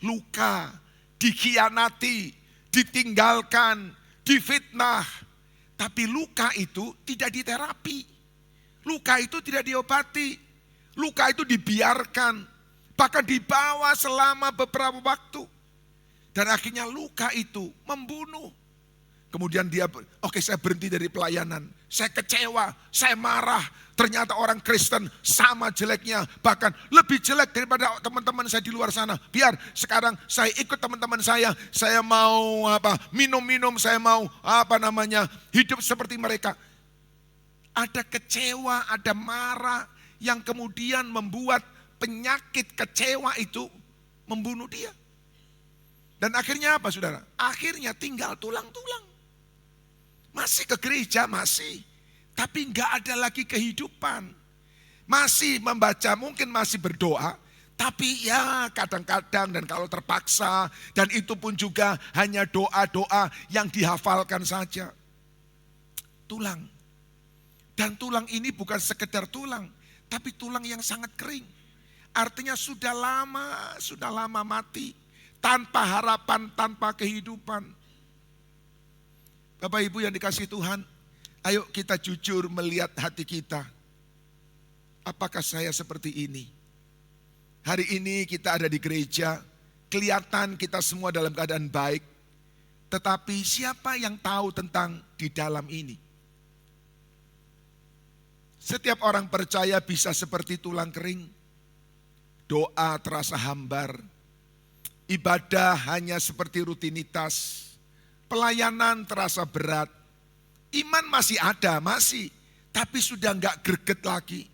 luka, dikhianati, ditinggalkan, difitnah. Tapi luka itu tidak diterapi, luka itu tidak diobati, luka itu dibiarkan, bahkan dibawa selama beberapa waktu. Dan akhirnya luka itu membunuh. Kemudian dia, oke, saya berhenti dari pelayanan, saya kecewa, saya marah. Ternyata orang Kristen sama jeleknya, bahkan lebih jelek daripada teman-teman saya di luar sana. Biar sekarang saya ikut teman-teman saya mau minum-minum, saya mau hidup seperti mereka. Ada kecewa, ada marah yang kemudian membuat penyakit kecewa itu membunuh dia. Dan akhirnya apa saudara? Akhirnya tinggal tulang-tulang. Masih ke gereja, masih. Tapi enggak ada lagi kehidupan. Masih membaca, mungkin masih berdoa. Tapi ya kadang-kadang dan kalau terpaksa. Dan itu pun juga hanya doa-doa yang dihafalkan saja. tulang. Dan tulang ini bukan sekedar tulang, tapi tulang yang sangat kering. Artinya sudah lama mati. Tanpa harapan, tanpa kehidupan. Bapak Ibu yang dikasihi Tuhan, ayo kita jujur melihat hati kita. Apakah saya seperti ini? Hari ini kita ada di gereja, kelihatan kita semua dalam keadaan baik. Tetapi siapa yang tahu tentang di dalam ini? Setiap orang percaya bisa seperti tulang kering. Doa terasa hambar. Ibadah hanya seperti rutinitas. Pelayanan terasa berat. Iman masih ada, masih. Tapi sudah enggak greget lagi.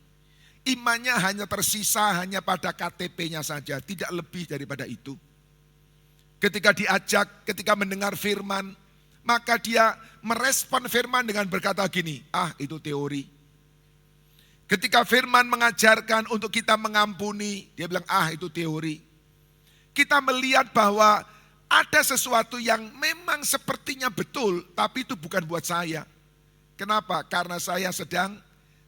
Imannya hanya tersisa hanya pada KTP-nya saja. Tidak lebih daripada itu. Ketika diajak, ketika mendengar firman. Maka dia merespon firman dengan berkata gini, itu teori. Ketika firman mengajarkan untuk kita mengampuni, dia bilang itu teori. Kita melihat bahwa ada sesuatu yang memang sepertinya betul, tapi itu bukan buat saya. Kenapa? Karena saya sedang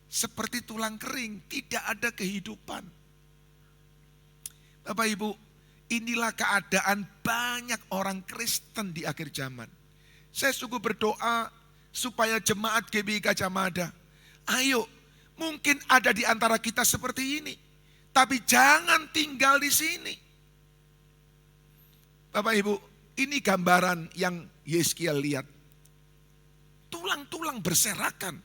seperti tulang kering, tidak ada kehidupan. Bapak Ibu, inilah keadaan banyak orang Kristen di akhir zaman. Saya sungguh berdoa supaya jemaat GBI Gajah Mada, ayo, mungkin ada di antara kita seperti ini. Tapi jangan tinggal di sini. Bapak Ibu, ini gambaran yang Yeskiel lihat. Tulang-tulang berserakan.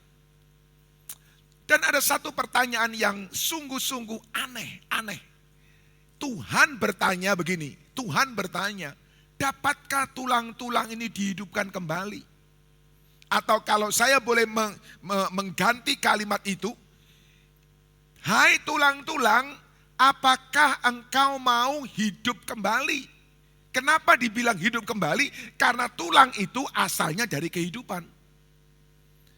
Dan ada satu pertanyaan yang sungguh-sungguh aneh. Tuhan bertanya begini, Tuhan bertanya, dapatkah tulang-tulang ini dihidupkan kembali? Atau kalau saya boleh mengganti kalimat itu, hai tulang-tulang, apakah engkau mau hidup kembali? Kenapa dibilang hidup kembali? Karena tulang itu asalnya dari kehidupan.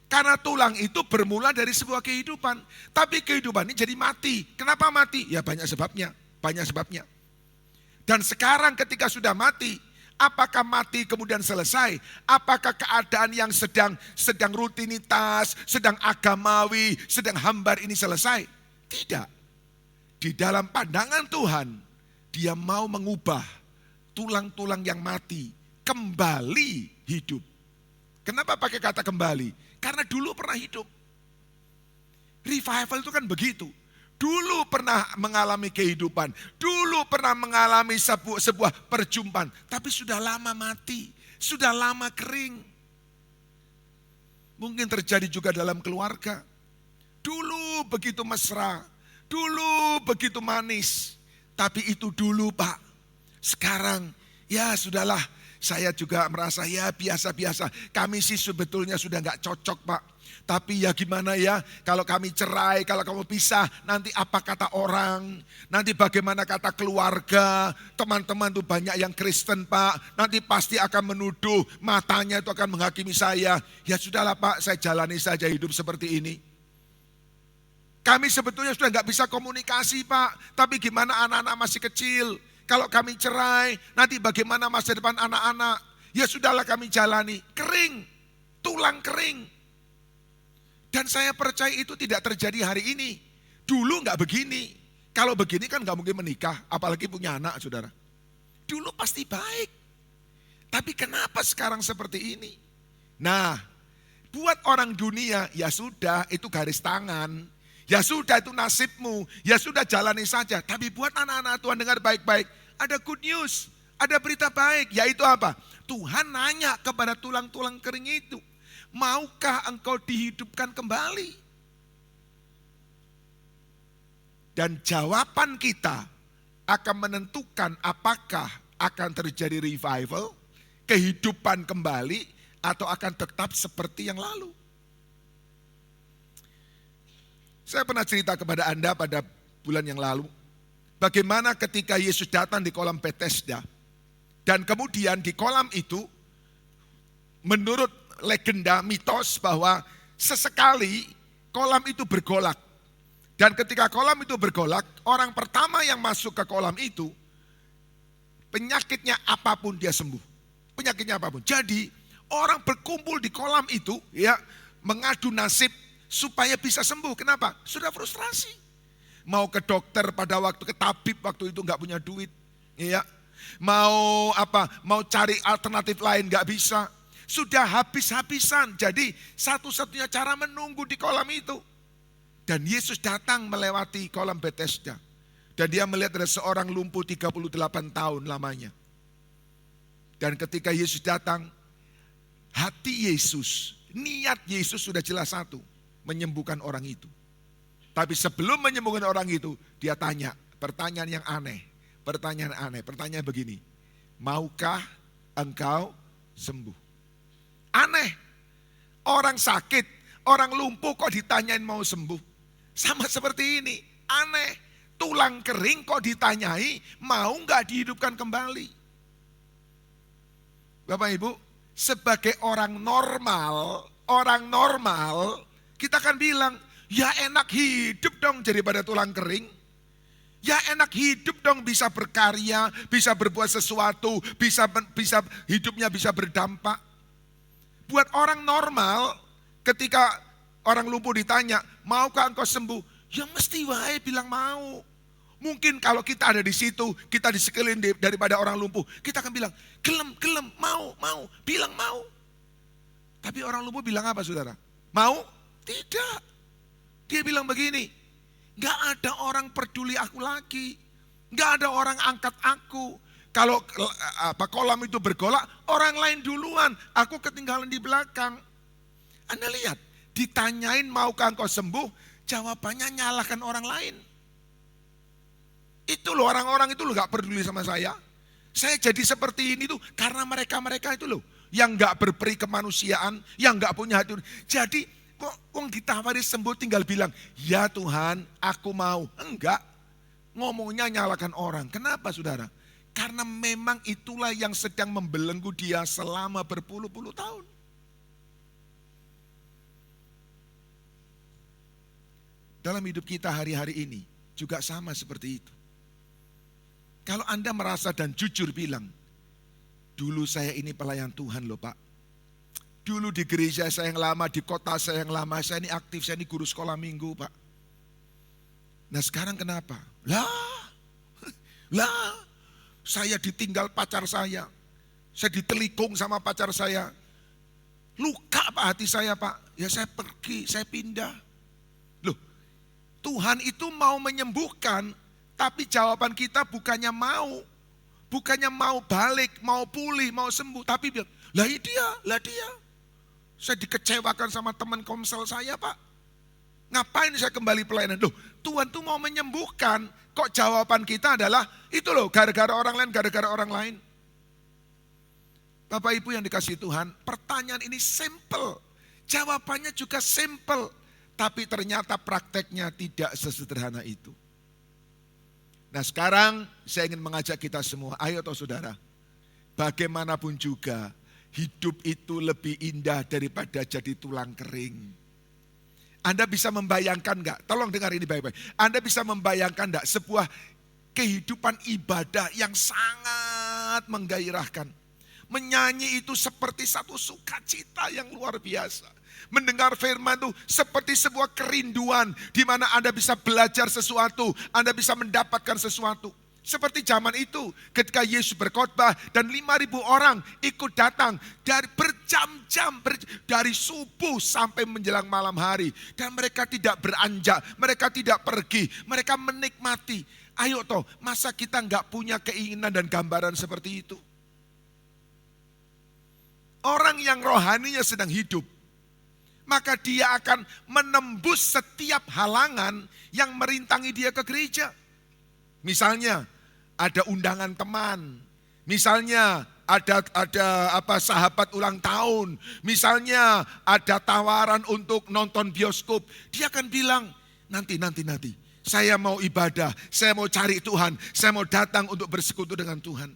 Karena tulang itu bermula dari sebuah kehidupan. Tapi kehidupan ini jadi mati. Kenapa mati? Ya banyak sebabnya. Dan sekarang ketika sudah mati, apakah mati kemudian selesai? Apakah keadaan yang sedang rutinitas, sedang agamawi, sedang hambar ini selesai? Tidak. Di dalam pandangan Tuhan, Dia mau mengubah tulang-tulang yang mati kembali hidup. Kenapa pakai kata kembali? Karena dulu pernah hidup. Revival itu kan begitu. Dulu pernah mengalami kehidupan. Dulu pernah mengalami sebuah perjumpaan. Tapi sudah lama mati. Sudah lama kering. Mungkin terjadi juga dalam keluarga. Dulu begitu mesra. Dulu begitu manis. Tapi itu dulu Pak. Sekarang ya sudahlah, saya juga merasa ya biasa-biasa. Kami sih sebetulnya sudah gak cocok Pak. Tapi ya gimana ya, kalau kami cerai, kalau kamu pisah, nanti apa kata orang, nanti bagaimana kata keluarga, teman-teman tuh banyak yang Kristen Pak, nanti pasti akan menuduh, matanya itu akan menghakimi saya. Ya sudahlah Pak, saya jalani saja hidup seperti ini. Kami sebetulnya sudah gak bisa komunikasi Pak, tapi gimana anak-anak masih kecil. Kalau kami cerai, nanti bagaimana masa depan anak-anak? Ya sudahlah kami jalani. Kering, tulang kering. Dan saya percaya itu tidak terjadi hari ini. Dulu enggak begini. Kalau begini kan enggak mungkin menikah, apalagi punya anak saudara. Dulu pasti baik. Tapi kenapa sekarang seperti ini? Nah, buat orang dunia, ya sudah itu garis tangan. Ya sudah itu nasibmu, ya sudah jalani saja. Tapi buat anak-anak Tuhan dengar baik-baik, ada good news, ada berita baik. Yaitu apa? Tuhan nanya kepada tulang-tulang kering itu, maukah engkau dihidupkan kembali? Dan jawaban kita akan menentukan apakah akan terjadi revival, kehidupan kembali, atau akan tetap seperti yang lalu. Saya pernah cerita kepada Anda pada bulan yang lalu, bagaimana ketika Yesus datang di kolam Bethesda, dan kemudian di kolam itu, menurut legenda mitos bahwa sesekali kolam itu bergolak. Dan ketika kolam itu bergolak, orang pertama yang masuk ke kolam itu, penyakitnya apapun dia sembuh. Penyakitnya apapun. Jadi orang berkumpul di kolam itu, ya mengadu nasib supaya bisa sembuh. Kenapa? Sudah frustrasi. Mau ke dokter pada waktu, ke tabib waktu itu nggak punya duit. Ya. Mau cari alternatif lain nggak bisa. Sudah habis-habisan. Jadi satu-satunya cara menunggu di kolam itu. Dan Yesus datang melewati kolam Bethesda. Dan dia melihat ada seorang lumpuh 38 tahun lamanya. Dan ketika Yesus datang, hati Yesus, niat Yesus sudah jelas satu, menyembuhkan orang itu. Tapi sebelum menyembuhkan orang itu, dia tanya pertanyaan yang aneh. Pertanyaan begini, maukah engkau sembuh? Aneh, orang sakit, orang lumpuh kok ditanyain mau sembuh? Sama seperti ini, aneh. Tulang kering kok ditanyai mau gak dihidupkan kembali? Bapak Ibu, sebagai orang normal, kita kan bilang, ya enak hidup dong daripada tulang kering. Ya enak hidup dong bisa berkarya, bisa berbuat sesuatu, bisa hidupnya bisa berdampak. Buat orang normal, ketika orang lumpuh ditanya, maukah engkau sembuh? Ya mesti wae bilang mau. Mungkin kalau kita ada di situ, kita di sekeliling daripada orang lumpuh, kita akan bilang, gelem, mau, bilang mau. Tapi orang lumpuh bilang apa saudara? Mau? Tidak. Dia bilang begini, gak ada orang peduli aku lagi. Gak ada orang angkat aku. Kalau kolam itu bergolak, orang lain duluan, aku ketinggalan di belakang. Anda lihat, ditanyain maukah engkau sembuh? Jawabannya nyalahkan orang lain. Itu loh orang-orang itu loh gak peduli sama saya. Saya jadi seperti ini tuh karena mereka itu loh. Yang gak berperi kemanusiaan, yang gak punya hati. Jadi kok ditawari sembuh tinggal bilang, ya Tuhan aku mau. Enggak, ngomongnya nyalahkan orang. Kenapa saudara? Karena memang itulah yang sedang membelenggu dia selama berpuluh-puluh tahun. Dalam hidup kita hari-hari ini juga sama seperti itu. Kalau Anda merasa dan jujur bilang, dulu saya ini pelayan Tuhan loh Pak. Dulu di gereja saya yang lama, di kota saya yang lama, saya ini aktif, saya ini guru sekolah minggu Pak. Nah sekarang kenapa? Lah, saya ditinggal pacar saya ditelikung sama pacar saya. Luka Pak hati saya Pak, ya saya pergi, saya pindah. Loh, Tuhan itu mau menyembuhkan, tapi jawaban kita bukannya mau balik, mau pulih, mau sembuh. Tapi bilang, lah dia. Saya dikecewakan sama teman komsel saya Pak. Ngapain saya kembali pelayanan? Loh, Tuhan tuh mau menyembuhkan. Kok jawaban kita adalah, itu loh gara-gara orang lain. Bapak Ibu yang dikasihi Tuhan, pertanyaan ini simple. Jawabannya juga simple. Tapi ternyata prakteknya tidak sesederhana itu. Nah sekarang saya ingin mengajak kita semua, ayo toh saudara. Bagaimanapun juga hidup itu lebih indah daripada jadi tulang kering. Anda bisa membayangkan enggak? Tolong dengar ini baik-baik. Anda bisa membayangkan enggak sebuah kehidupan ibadah yang sangat menggairahkan. Menyanyi itu seperti satu sukacita yang luar biasa. Mendengar firman itu seperti sebuah kerinduan di mana Anda bisa belajar sesuatu, Anda bisa mendapatkan sesuatu. Seperti zaman itu ketika Yesus berkhotbah dan 5.000 orang ikut datang dari berjam-jam, dari subuh sampai menjelang malam hari. Dan mereka tidak beranjak, mereka tidak pergi, mereka menikmati. Ayo toh, masa kita nggak punya keinginan dan gambaran seperti itu? Orang yang rohaninya sedang hidup, maka dia akan menembus setiap halangan yang merintangi dia ke gereja. Misalnya ada undangan teman, misalnya ada sahabat ulang tahun, misalnya ada tawaran untuk nonton bioskop. Dia akan bilang, nanti, saya mau ibadah, saya mau cari Tuhan, saya mau datang untuk bersekutu dengan Tuhan.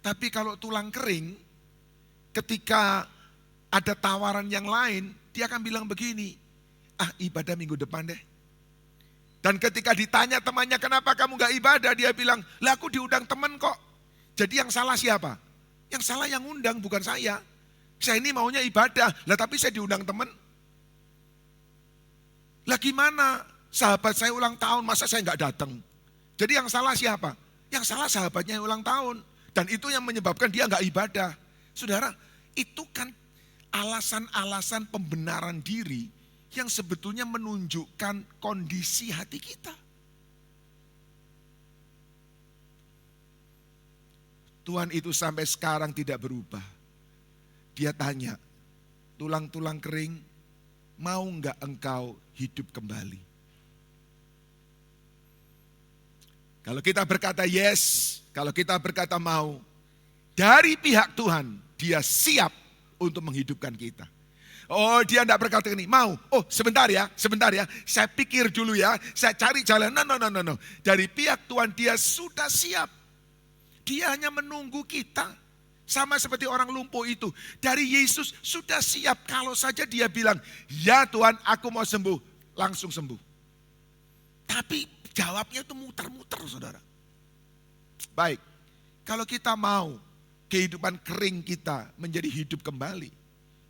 Tapi kalau tulang kering, ketika ada tawaran yang lain, dia akan bilang begini, ibadah minggu depan deh. Dan ketika ditanya temannya, kenapa kamu gak ibadah? Dia bilang, lah aku diundang teman kok. Jadi yang salah siapa? Yang salah yang undang, bukan saya. Saya ini maunya ibadah, lah tapi saya diundang teman. Lah gimana? Sahabat saya ulang tahun, masa saya nggak datang? Jadi yang salah siapa? Yang salah sahabatnya yang ulang tahun. Dan itu yang menyebabkan dia nggak ibadah. Saudara, itu kan alasan-alasan pembenaran diri yang sebetulnya menunjukkan kondisi hati kita. Tuhan itu sampai sekarang tidak berubah. Dia tanya, tulang-tulang kering, mau enggak engkau hidup kembali? Kalau kita berkata yes, kalau kita berkata mau, dari pihak Tuhan, dia siap untuk menghidupkan kita. Oh, dia enggak berkata ini, mau. Oh, sebentar ya, saya pikir dulu ya, saya cari jalan. No. Dari pihak Tuhan dia sudah siap. Dia hanya menunggu kita. Sama seperti orang lumpuh itu. Dari Yesus sudah siap. Kalau saja dia bilang, ya Tuhan aku mau sembuh. Langsung sembuh. Tapi jawabnya itu muter-muter saudara. Baik. Kalau kita mau kehidupan kering kita menjadi hidup kembali.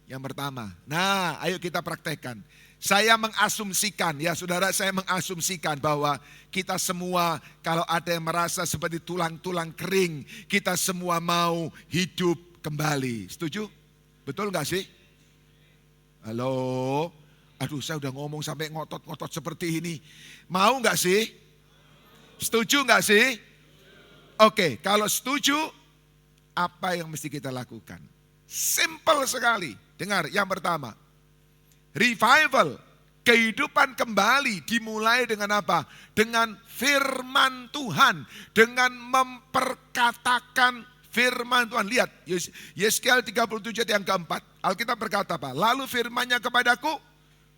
Yang pertama. Nah ayo kita praktekkan. Saya mengasumsikan, ya saudara, saya mengasumsikan bahwa kita semua kalau ada yang merasa seperti tulang-tulang kering, kita semua mau hidup kembali. Setuju? Betul gak sih? Halo? Aduh saya udah ngomong sampai ngotot-ngotot seperti ini. Mau gak sih? Setuju gak sih? Oke, kalau setuju, apa yang mesti kita lakukan? Simple sekali. Dengar, yang pertama. Revival, kehidupan kembali dimulai dengan apa? Dengan firman Tuhan, dengan memperkatakan firman Tuhan. Lihat, Yeskiel 37 ayat yang keempat, Alkitab berkata apa? Lalu firman-Nya kepadaku,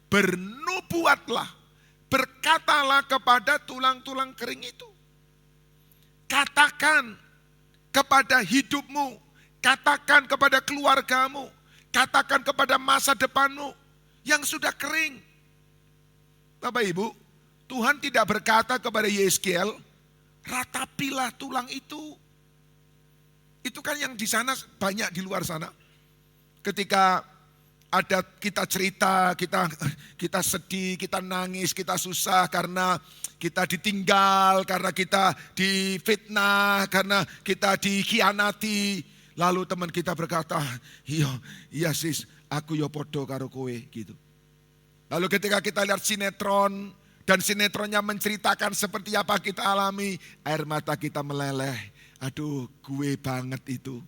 bernubuatlah, berkatalah kepada tulang-tulang kering itu. Katakan kepada hidupmu, katakan kepada keluargamu, katakan kepada masa depanmu, yang sudah kering. Bapak Ibu, Tuhan tidak berkata kepada Yeskiel, ratapilah tulang itu. Itu kan yang di sana banyak di luar sana. Ketika ada kita cerita, kita sedih, kita nangis, kita susah karena kita ditinggal, karena kita difitnah, karena kita dikhianati. Lalu teman kita berkata, iya sis, aku yo podo karo kowe gitu. Lalu ketika kita lihat sinetron dan sinetronnya menceritakan seperti apa kita alami, air mata kita meleleh. Aduh, gue banget itu.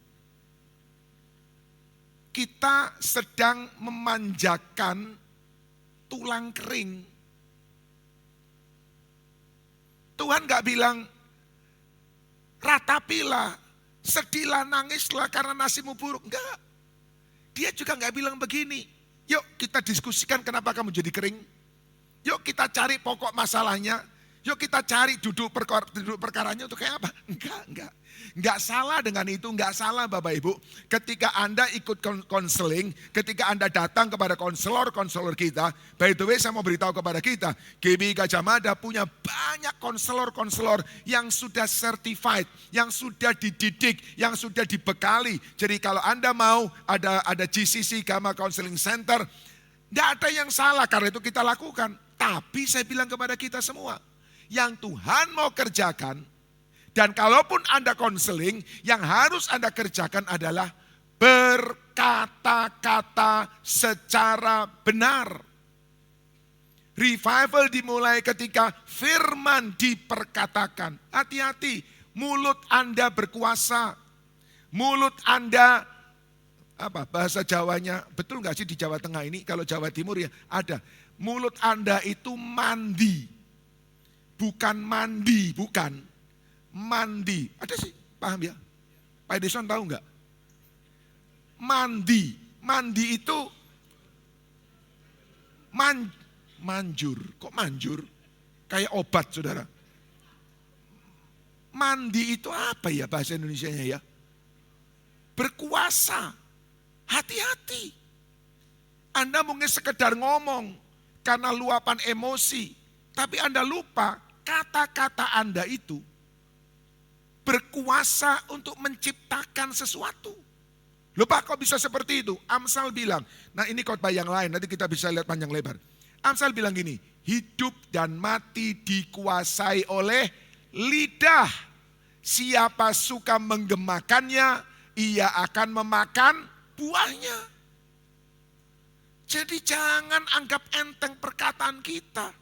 Kita sedang memanjakan tulang kering. Tuhan gak bilang, ratapilah, sedihlah, nangislah karena nasibmu buruk. Enggak. Dia juga gak bilang begini, yuk kita diskusikan kenapa kamu jadi kering. Yuk kita cari pokok masalahnya. Yuk kita cari duduk perkaranya untuk kayak apa. Enggak salah dengan itu, enggak salah Bapak Ibu. Ketika Anda ikut konseling, ketika Anda datang kepada konselor-konselor kita, by the way saya mau beritahu kepada kita, GBI Gajah Mada punya banyak konselor-konselor yang sudah certified, yang sudah dididik, yang sudah dibekali. Jadi kalau Anda mau ada GCC Gamma Counseling Center, enggak ada yang salah karena itu kita lakukan. Tapi saya bilang kepada kita semua, yang Tuhan mau kerjakan, dan kalaupun Anda konseling, yang harus Anda kerjakan adalah berkata-kata secara benar. Revival dimulai ketika firman diperkatakan. Hati-hati, mulut Anda berkuasa. Mulut Anda, apa bahasa Jawanya, betul gak sih di Jawa Tengah ini, kalau Jawa Timur ya ada. Mulut Anda itu mandi. Bukan mandi, bukan. Mandi, ada sih, paham ya? Pak Edison tahu nggak? Mandi itu manjur, kok manjur? Kayak obat saudara. Mandi itu apa ya bahasa Indonesianya ya? Berkuasa, hati-hati. Anda mungkin sekedar ngomong karena luapan emosi, tapi Anda lupa kata-kata Anda itu berkuasa untuk menciptakan sesuatu. Loh Pak, kok bisa seperti itu? Amsal bilang, nah ini khotbah yang lain, nanti kita bisa lihat panjang lebar. Amsal bilang gini, hidup dan mati dikuasai oleh lidah. Siapa suka menggemakannya, ia akan memakan buahnya. Jadi jangan anggap enteng perkataan kita.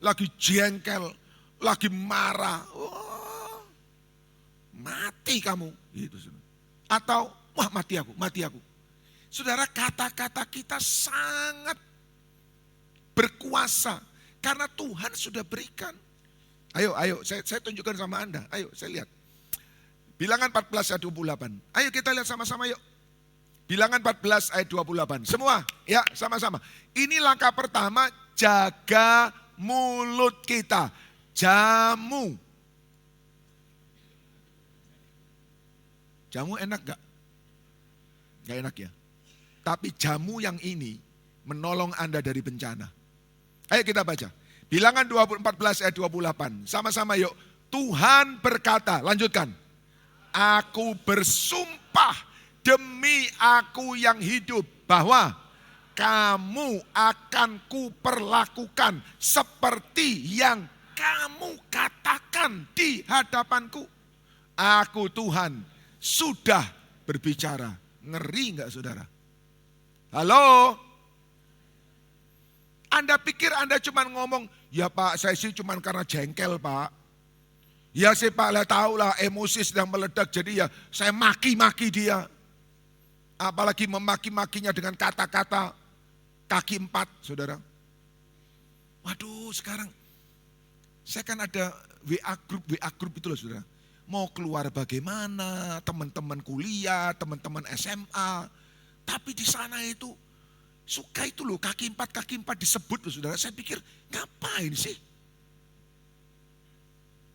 Lagi jengkel, lagi marah. Oh, mati kamu. Gitu. Atau, wah mati aku, mati aku. Saudara, kata-kata kita sangat berkuasa. Karena Tuhan sudah berikan. Ayo, saya tunjukkan sama Anda. Ayo, saya lihat. Bilangan 14 ayat 28. Ayo kita lihat sama-sama yuk. Bilangan 14 ayat 28. Semua, ya sama-sama. Ini langkah pertama, jaga mulut kita. Jamu. Jamu enak gak? Gak enak ya. Tapi jamu yang ini menolong Anda dari bencana. Ayo kita baca. Bilangan 14 ayat 28. Sama-sama yuk. Tuhan berkata, lanjutkan. Aku bersumpah demi aku yang hidup bahwa kamu akan kuperlakukan seperti yang kamu katakan di hadapanku. Aku Tuhan sudah berbicara. Ngeri enggak saudara? Halo? Anda pikir Anda cuma ngomong, ya Pak saya sih cuma karena jengkel Pak. Ya sih Pak, lah tahu lah emosi sedang meledak jadi ya saya maki-maki dia. Apalagi memaki-makinya dengan kata-kata kaki 4 saudara. Waduh sekarang saya kan ada WA grup itu loh saudara. Mau keluar bagaimana, teman-teman kuliah, teman-teman SMA. Tapi di sana itu suka itu loh kaki 4 disebut loh saudara. Saya pikir ngapain sih?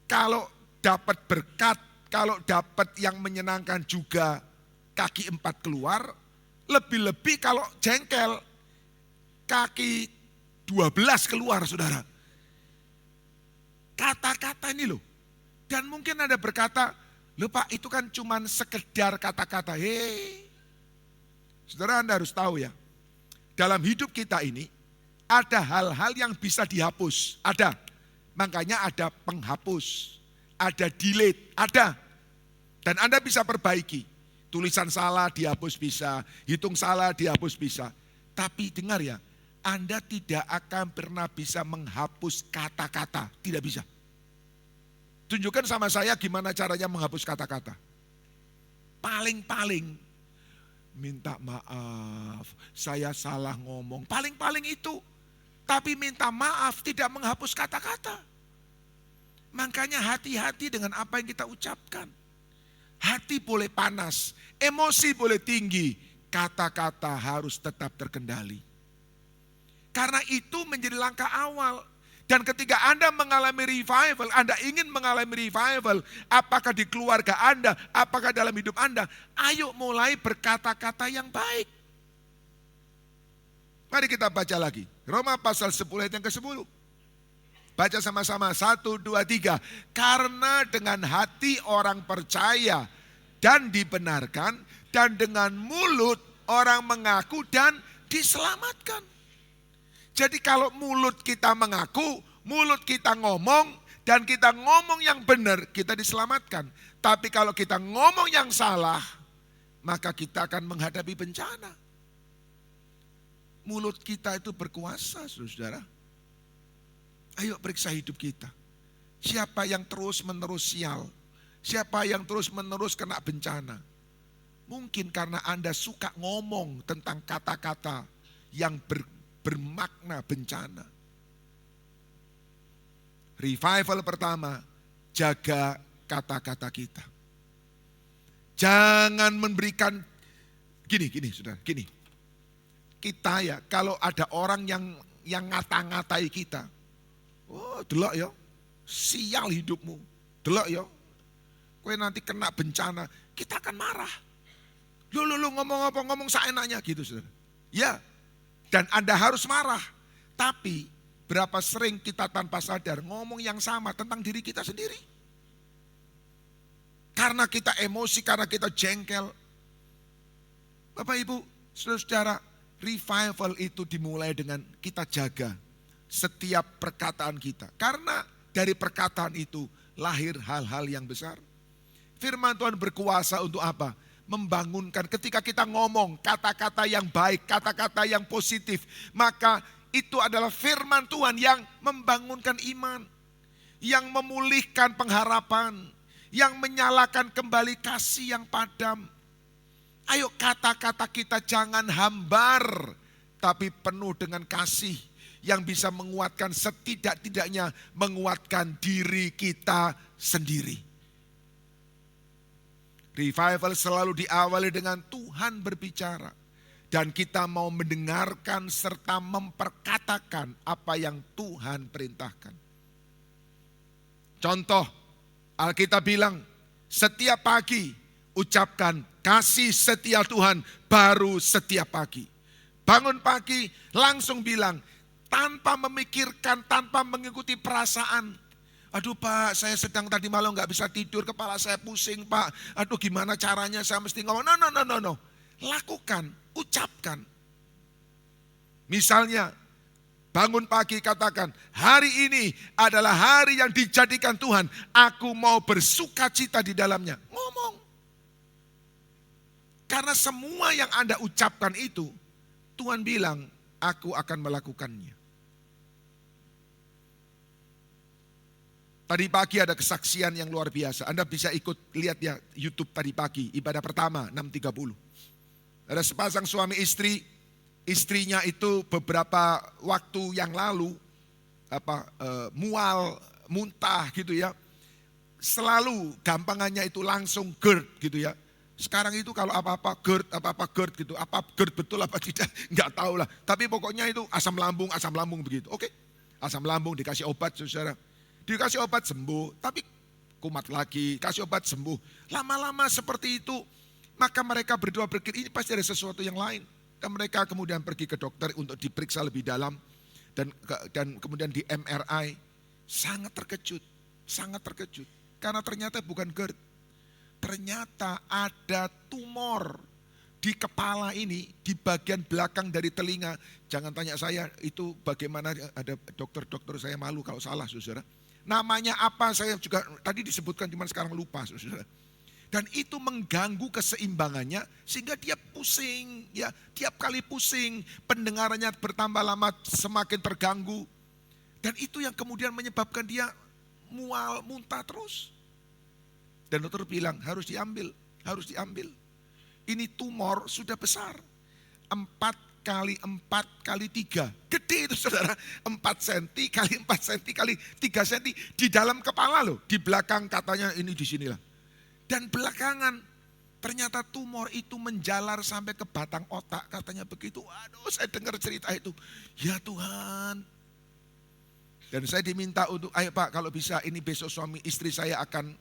Kalau dapat berkat, kalau dapat yang menyenangkan juga kaki 4 keluar, lebih-lebih kalau jengkel kaki 12 keluar saudara. Kata-kata ini loh. Dan mungkin Anda berkata, loh Pak itu kan cuman sekedar kata-kata. Hei, saudara Anda harus tahu ya. Dalam hidup kita ini ada hal-hal yang bisa dihapus, ada. Makanya ada penghapus, ada delete, ada. Dan Anda bisa perbaiki. Tulisan salah dihapus bisa, hitung salah dihapus bisa. Tapi dengar ya, Anda tidak akan pernah bisa menghapus kata-kata, tidak bisa. Tunjukkan sama saya gimana caranya menghapus kata-kata. Paling-paling minta maaf, saya salah ngomong. Paling-paling itu. Tapi minta maaf tidak menghapus kata-kata. Makanya hati-hati dengan apa yang kita ucapkan. Hati boleh panas, emosi boleh tinggi. Kata-kata harus tetap terkendali. Karena itu menjadi langkah awal. Dan ketika Anda mengalami revival, Anda ingin mengalami revival, apakah di keluarga Anda, apakah dalam hidup Anda, ayo mulai berkata-kata yang baik. Mari kita baca lagi. Roma pasal 10 ayat yang ke-10. Baca sama-sama, 1, 2, 3. Karena dengan hati orang percaya dan dibenarkan, dan dengan mulut orang mengaku dan diselamatkan. Jadi kalau mulut kita mengaku, mulut kita ngomong, dan kita ngomong yang benar, kita diselamatkan. Tapi kalau kita ngomong yang salah, maka kita akan menghadapi bencana. Mulut kita itu berkuasa, saudara. Ayo periksa hidup kita. Siapa yang terus-menerus sial? Siapa yang terus-menerus kena bencana? Mungkin karena Anda suka ngomong tentang kata-kata yang bermakna bencana. Revival pertama, jaga kata-kata kita. Jangan memberikan, gini saudara, gini. Kita ya, kalau ada orang yang ngata-ngatai kita, oh delok ya, sial hidupmu, delok ya, kowe nanti kena bencana, kita akan marah. Lu ngomong apa, ngomong seenaknya gitu saudara. Ya, dan Anda harus marah. Tapi berapa sering kita tanpa sadar ngomong yang sama tentang diri kita sendiri. Karena kita emosi, karena kita jengkel. Bapak Ibu, saudara-saudara, revival itu dimulai dengan kita jaga setiap perkataan kita. Karena dari perkataan itu lahir hal-hal yang besar. Firman Tuhan berkuasa untuk apa? Membangunkan. Ketika kita ngomong kata-kata yang baik, kata-kata yang positif, maka itu adalah firman Tuhan yang membangunkan iman, yang memulihkan pengharapan, yang menyalakan kembali kasih yang padam. Ayo kata-kata kita jangan hambar, tapi penuh dengan kasih yang bisa menguatkan, setidak-tidaknya menguatkan diri kita sendiri. Revival selalu diawali dengan Tuhan berbicara. Dan kita mau mendengarkan serta memperkatakan apa yang Tuhan perintahkan. Contoh, Alkitab bilang, setiap pagi ucapkan kasih setia Tuhan baru setiap pagi. Bangun pagi langsung bilang, tanpa memikirkan, tanpa mengikuti perasaan. Aduh Pak, saya sedang tadi malam gak bisa tidur, kepala saya pusing Pak. Aduh gimana caranya saya mesti ngomong. No. Lakukan, ucapkan. Misalnya, bangun pagi katakan, hari ini adalah hari yang dijadikan Tuhan. Aku mau bersuka cita di dalamnya. Ngomong. Karena semua yang Anda ucapkan itu, Tuhan bilang, aku akan melakukannya. Tadi pagi ada kesaksian yang luar biasa. Anda bisa ikut lihat ya YouTube tadi pagi, ibadah pertama 6.30. Ada sepasang suami istri, istrinya itu beberapa waktu yang lalu mual, muntah gitu ya. Selalu gampangannya itu langsung GERD gitu ya. Sekarang itu kalau apa-apa GERD gitu. Apa GERD betul apa tidak, enggak tahu lah. Tapi pokoknya itu asam lambung begitu. Oke, asam lambung dikasih obat saudara. Dikasih obat sembuh, tapi kumat lagi, kasih obat sembuh. Lama-lama seperti itu, maka mereka berdua berpikir ini pasti ada sesuatu yang lain. Dan mereka kemudian pergi ke dokter untuk diperiksa lebih dalam. Dan kemudian di MRI, sangat terkejut. Karena ternyata bukan GERD. Ternyata ada tumor di kepala ini, di bagian belakang dari telinga. Jangan tanya saya itu bagaimana, ada dokter-dokter saya malu kalau salah saudara. Namanya apa saya juga tadi disebutkan cuman sekarang lupa saudara. Dan itu mengganggu keseimbangannya sehingga dia pusing ya, tiap kali pusing, pendengarannya bertambah lama semakin terganggu. Dan itu yang kemudian menyebabkan dia mual, muntah terus. Dan dokter bilang harus diambil. Ini tumor sudah besar. 4 kali 4 kali 3. Gede itu saudara. 4 cm kali 4 cm kali 3 cm. Di dalam kepala loh. Di belakang katanya ini di sinilah. Dan belakangan ternyata tumor itu menjalar sampai ke batang otak. Katanya begitu. Aduh saya dengar cerita itu. Ya Tuhan. Dan saya diminta untuk, ayo Pak kalau bisa ini besok suami istri saya akan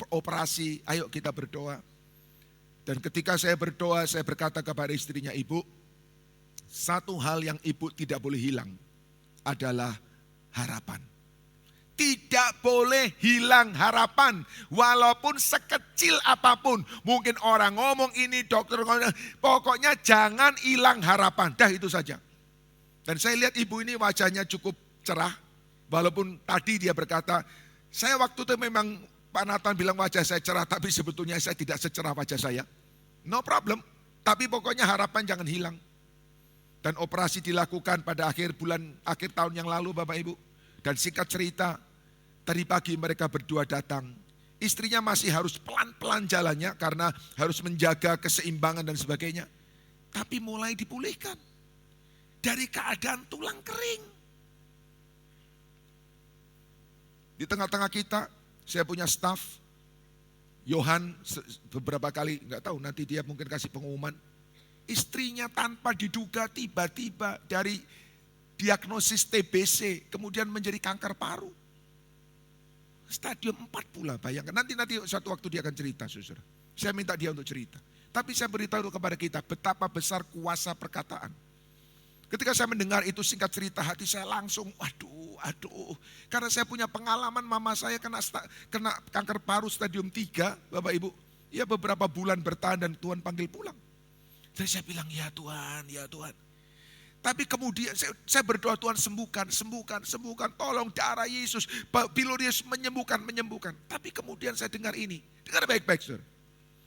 operasi. Ayo kita berdoa. Dan ketika saya berdoa, saya berkata kepada istrinya, Ibu, satu hal yang Ibu tidak boleh hilang adalah harapan. Tidak boleh hilang harapan, walaupun sekecil apapun. Mungkin orang ngomong ini, dokter ngomong, pokoknya jangan hilang harapan. Dah itu saja. Dan saya lihat ibu ini wajahnya cukup cerah, walaupun tadi dia berkata, saya waktu itu memang Pak Nathan bilang wajah saya cerah, tapi sebetulnya saya tidak secerah wajah saya. No problem, tapi pokoknya harapan jangan hilang. Dan operasi dilakukan pada akhir tahun yang lalu Bapak Ibu. Dan singkat cerita, tadi pagi mereka berdua datang. Istrinya masih harus pelan-pelan jalannya karena harus menjaga keseimbangan dan sebagainya. Tapi mulai dipulihkan dari keadaan tulang kering. Di tengah-tengah kita, saya punya staf, Yohan beberapa kali, nggak tahu nanti dia mungkin kasih pengumuman. Istrinya tanpa diduga tiba-tiba dari diagnosis TBC kemudian menjadi kanker paru. Stadium 4 pula, bayangkan. Nanti suatu waktu dia akan cerita, saudara. Saya minta dia untuk cerita. Tapi saya beritahu kepada kita betapa besar kuasa perkataan. Ketika saya mendengar itu singkat cerita, hati saya langsung aduh. Karena saya punya pengalaman mama saya kena kanker paru stadium 3, Bapak Ibu. Ya beberapa bulan bertahan dan Tuhan panggil pulang. Dan saya bilang, ya Tuhan, ya Tuhan. Tapi kemudian saya berdoa, Tuhan sembuhkan, sembuhkan, sembuhkan. Tolong darah Yesus, bilur Yesus menyembuhkan, menyembuhkan. Tapi kemudian saya dengar ini. Dengar baik-baik, saudara.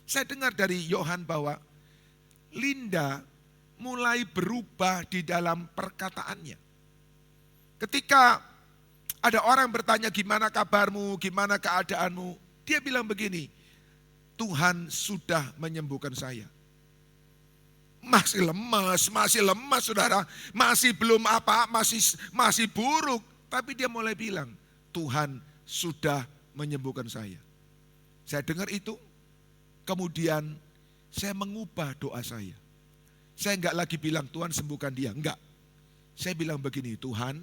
Saya dengar dari Yohan bahwa Linda mulai berubah di dalam perkataannya. Ketika ada orang bertanya, gimana kabarmu, gimana keadaanmu. Dia bilang begini, Tuhan sudah menyembuhkan saya. Masih lemas saudara. Masih belum apa, masih buruk. Tapi dia mulai bilang, Tuhan sudah menyembuhkan saya. Saya dengar itu, kemudian saya mengubah doa saya. Saya enggak lagi bilang Tuhan sembuhkan dia, enggak. Saya bilang begini, Tuhan,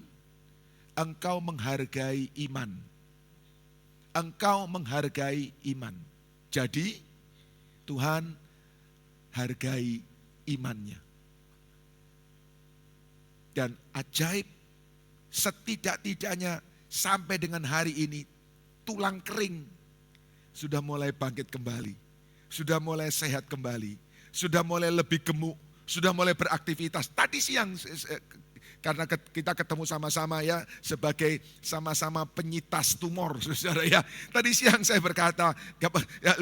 Engkau menghargai iman. Engkau menghargai iman. Jadi Tuhan hargai imannya. Dan ajaib, setidak-tidaknya sampai dengan hari ini tulang kering sudah mulai bangkit kembali. Sudah mulai sehat kembali. Sudah mulai lebih gemuk. Sudah mulai beraktivitas. Tadi siang karena kita ketemu sama-sama ya sebagai sama-sama penyintas tumor, saudara ya. Tadi siang saya berkata,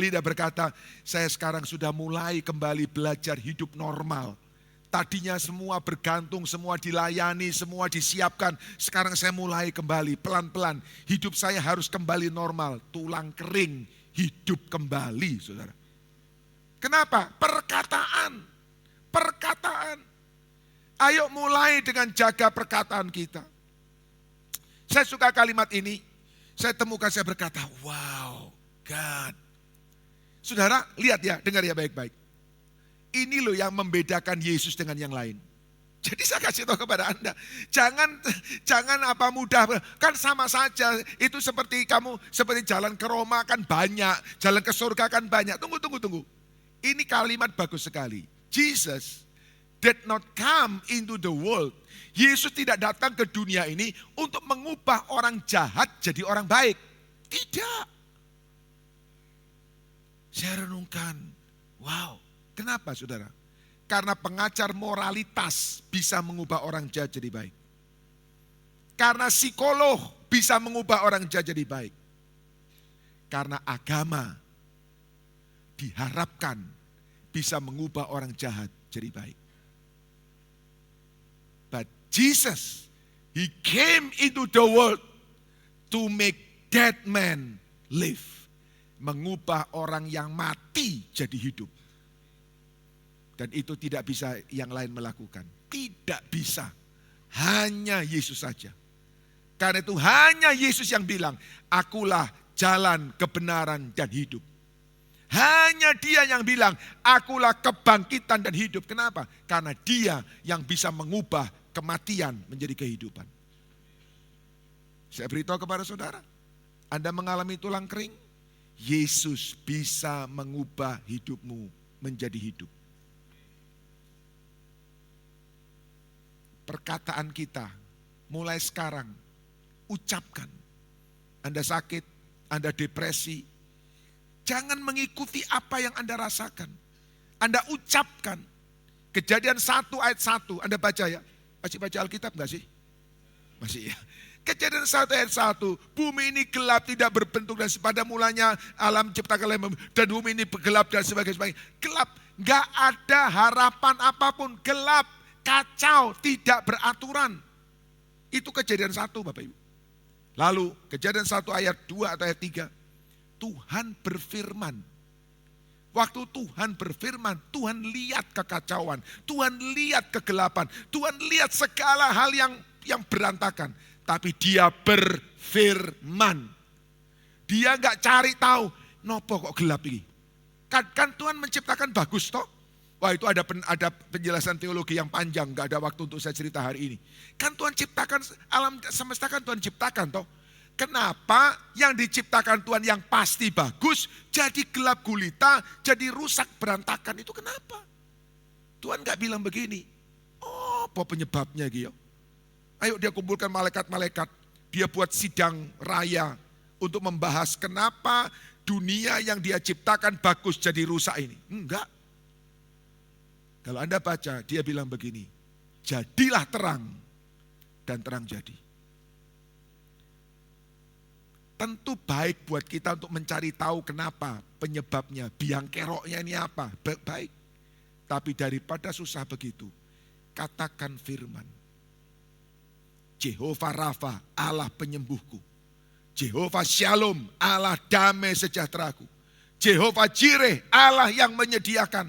Linda berkata, saya sekarang sudah mulai kembali belajar hidup normal. Tadinya semua bergantung, semua dilayani, semua disiapkan. Sekarang saya mulai kembali pelan-pelan. Hidup saya harus kembali normal. Tulang kering, hidup kembali, saudara. Kenapa? Perkataan. Ayo mulai dengan jaga perkataan kita. Saya suka kalimat ini. Saya temukan, saya berkata, wow, God. Saudara, lihat ya, dengar ya baik-baik. Ini loh yang membedakan Yesus dengan yang lain. Jadi saya kasih tahu kepada Anda, jangan apa mudah, kan sama saja. Itu seperti jalan ke Roma kan banyak, jalan ke surga kan banyak. Tunggu. Ini kalimat bagus sekali. Jesus did not come into the world. Yesus tidak datang ke dunia ini untuk mengubah orang jahat jadi orang baik. Tidak. Saya renungkan, wow, kenapa saudara? Karena pengajar moralitas bisa mengubah orang jahat jadi baik. Karena psikolog bisa mengubah orang jahat jadi baik. Karena agama diharapkan bisa mengubah orang jahat jadi baik. But Jesus, He came into the world to make dead men live. Mengubah orang yang mati jadi hidup. Dan itu tidak bisa yang lain melakukan. Tidak bisa. Hanya Yesus saja. Karena itu hanya Yesus yang bilang, akulah jalan, kebenaran, dan hidup. Hanya Dia yang bilang, akulah kebangkitan dan hidup. Kenapa? Karena Dia yang bisa mengubah kematian menjadi kehidupan. Saya beritahu kepada saudara, Anda mengalami tulang kering, Yesus bisa mengubah hidupmu menjadi hidup. Perkataan kita mulai sekarang, ucapkan. Anda sakit, Anda depresi, jangan mengikuti apa yang Anda rasakan. Anda ucapkan. Kejadian 1 ayat 1, Anda baca ya. Masih baca Alkitab enggak sih? Masih ya. Kejadian 1 ayat 1, bumi ini gelap tidak berbentuk dan pada mulanya alam ciptakan dan bumi ini gelap dan sebagainya. Gelap, enggak ada harapan apapun, gelap, kacau, tidak beraturan. Itu Kejadian 1 Bapak Ibu. Lalu Kejadian 1 ayat 2 atau ayat 3, Tuhan berfirman. Waktu Tuhan berfirman, Tuhan lihat kekacauan, Tuhan lihat kegelapan, Tuhan lihat segala hal yang berantakan. Tapi Dia berfirman. Dia enggak cari tahu, nopo kok gelap ini. Kan Tuhan menciptakan bagus toh. Wah itu ada penjelasan teologi yang panjang, enggak ada waktu untuk saya cerita hari ini. Kan Tuhan ciptakan, alam semesta kan Tuhan ciptakan toh. Kenapa yang diciptakan Tuhan yang pasti bagus, jadi gelap gulita, jadi rusak berantakan, itu kenapa? Tuhan gak bilang begini, oh apa penyebabnya gitu. Ayo dia kumpulkan malaikat-malaikat, dia buat sidang raya untuk membahas kenapa dunia yang dia ciptakan bagus jadi rusak ini. Enggak. Kalau Anda baca, dia bilang begini, jadilah terang dan terang jadi. Tentu baik buat kita untuk mencari tahu kenapa, penyebabnya, biang keroknya ini apa, baik. Tapi daripada susah begitu, katakan firman. Jehovah Rafa, Allah penyembuhku. Jehovah Shalom, Allah damai sejahteraku. Jehovah Jireh, Allah yang menyediakan.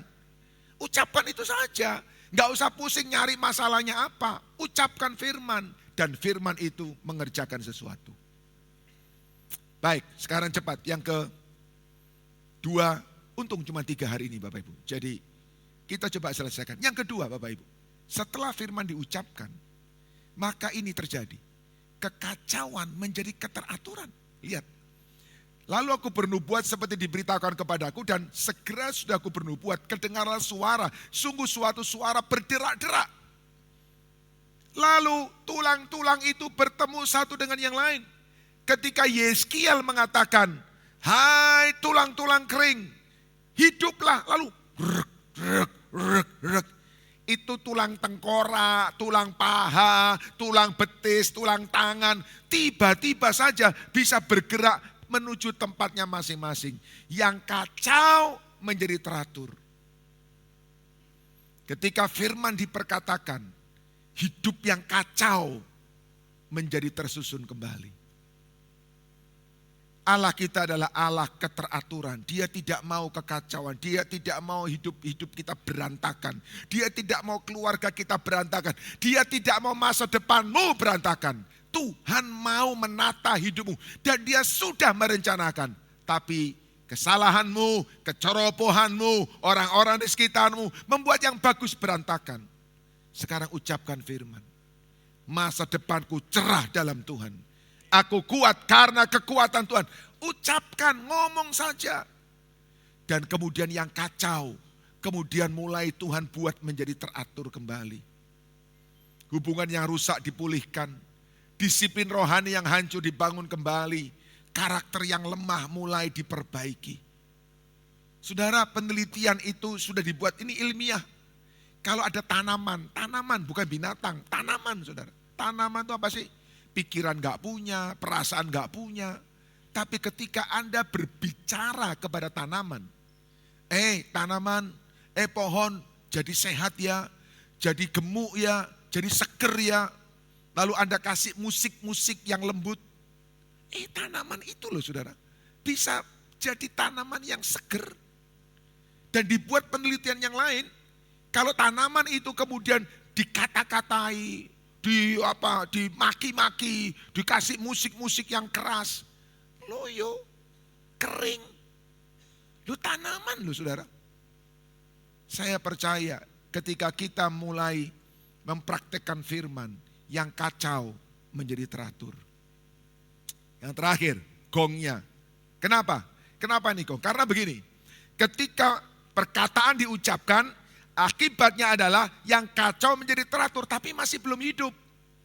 Ucapkan itu saja, nggak usah pusing nyari masalahnya apa. Ucapkan firman, dan firman itu mengerjakan sesuatu. Baik, sekarang cepat. Yang kedua, untung cuma 3 hari ini Bapak Ibu. Jadi kita coba selesaikan. Yang kedua Bapak Ibu, setelah firman diucapkan, maka ini terjadi. Kekacauan menjadi keteraturan. Lihat. Lalu aku bernubuat seperti diberitakan kepadaku dan segera sudah aku bernubuat. Kedengaranlah suara, sungguh suatu suara berderak-derak. Lalu tulang-tulang itu bertemu satu dengan yang lain. Ketika Yeskiel mengatakan, hai tulang-tulang kering, hiduplah. Lalu rek. Itu tulang tengkorak, tulang paha, tulang betis, tulang tangan. Tiba-tiba saja bisa bergerak menuju tempatnya masing-masing. Yang kacau menjadi teratur. Ketika firman diperkatakan, hidup yang kacau menjadi tersusun kembali. Allah kita adalah Allah keteraturan. Dia tidak mau kekacauan. Dia tidak mau hidup kita berantakan. Dia tidak mau keluarga kita berantakan. Dia tidak mau masa depanmu berantakan. Tuhan mau menata hidupmu. Dan dia sudah merencanakan. Tapi kesalahanmu, kecerobohanmu, orang-orang di sekitarmu membuat yang bagus berantakan. Sekarang ucapkan firman. Masa depanku cerah dalam Tuhan. Aku kuat karena kekuatan Tuhan. Ucapkan, ngomong saja. Dan kemudian yang kacau, kemudian mulai Tuhan buat menjadi teratur kembali. Hubungan yang rusak dipulihkan. Disiplin rohani yang hancur dibangun kembali. Karakter yang lemah mulai diperbaiki. Saudara, penelitian itu sudah dibuat, ini ilmiah. Kalau ada tanaman bukan binatang, tanaman saudara. Tanaman itu apa sih? Pikiran gak punya, perasaan gak punya. Tapi ketika Anda berbicara kepada tanaman. Tanaman, pohon jadi sehat ya. Jadi gemuk ya, jadi seger ya. Lalu Anda kasih musik-musik yang lembut. Tanaman itu loh saudara. Bisa jadi tanaman yang seger. Dan dibuat penelitian yang lain. Kalau tanaman itu kemudian dikata-katai, dimaki-maki, dikasih musik-musik yang keras. Loyo, kering. Lu tanaman lu saudara. Saya percaya ketika kita mulai mempraktekkan firman, yang kacau menjadi teratur. Yang terakhir, gongnya. Kenapa? Kenapa nih gong? Karena begini, ketika perkataan diucapkan, akibatnya adalah yang kacau menjadi teratur tapi masih belum hidup.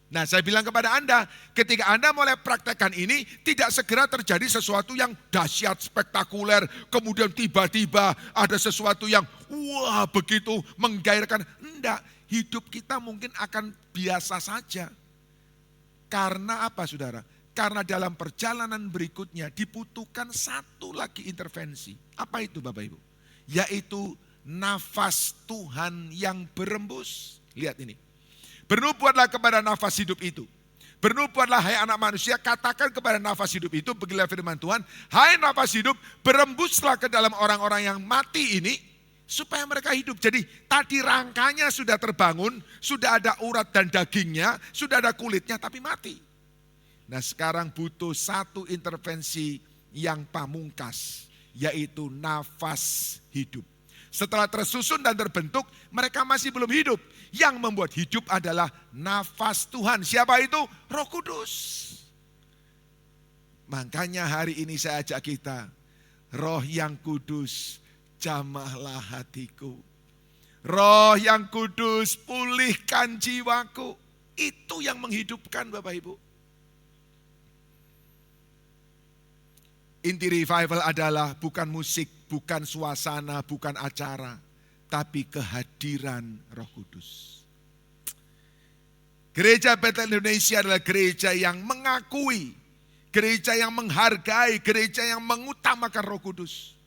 Nah saya bilang kepada Anda, ketika Anda mulai praktekkan ini, tidak segera terjadi sesuatu yang dahsyat, spektakuler, kemudian tiba-tiba ada sesuatu yang wah begitu menggairahkan. Enggak, hidup kita mungkin akan biasa saja. Karena apa saudara? Karena dalam perjalanan berikutnya dibutuhkan satu lagi intervensi. Apa itu Bapak Ibu? Yaitu nafas Tuhan yang berembus. Lihat ini. Bernubuatlah kepada nafas hidup itu. Bernubuatlah hai anak manusia, katakan kepada nafas hidup itu, beginilah firman Tuhan. Hai nafas hidup, berembuslah ke dalam orang-orang yang mati ini, supaya mereka hidup. Jadi tadi rangkanya sudah terbangun, sudah ada urat dan dagingnya, sudah ada kulitnya tapi mati. Nah sekarang butuh satu intervensi yang pamungkas, yaitu nafas hidup. Setelah tersusun dan terbentuk, mereka masih belum hidup. Yang membuat hidup adalah nafas Tuhan. Siapa itu? Roh Kudus. Makanya hari ini saya ajak kita, Roh yang kudus, jamahlah hatiku. Roh yang kudus, pulihkan jiwaku. Itu yang menghidupkan Bapak Ibu. Inti revival adalah bukan musik, bukan suasana, bukan acara, tapi kehadiran Roh Kudus. Gereja Bethel Indonesia adalah gereja yang mengakui, gereja yang menghargai, gereja yang mengutamakan Roh Kudus.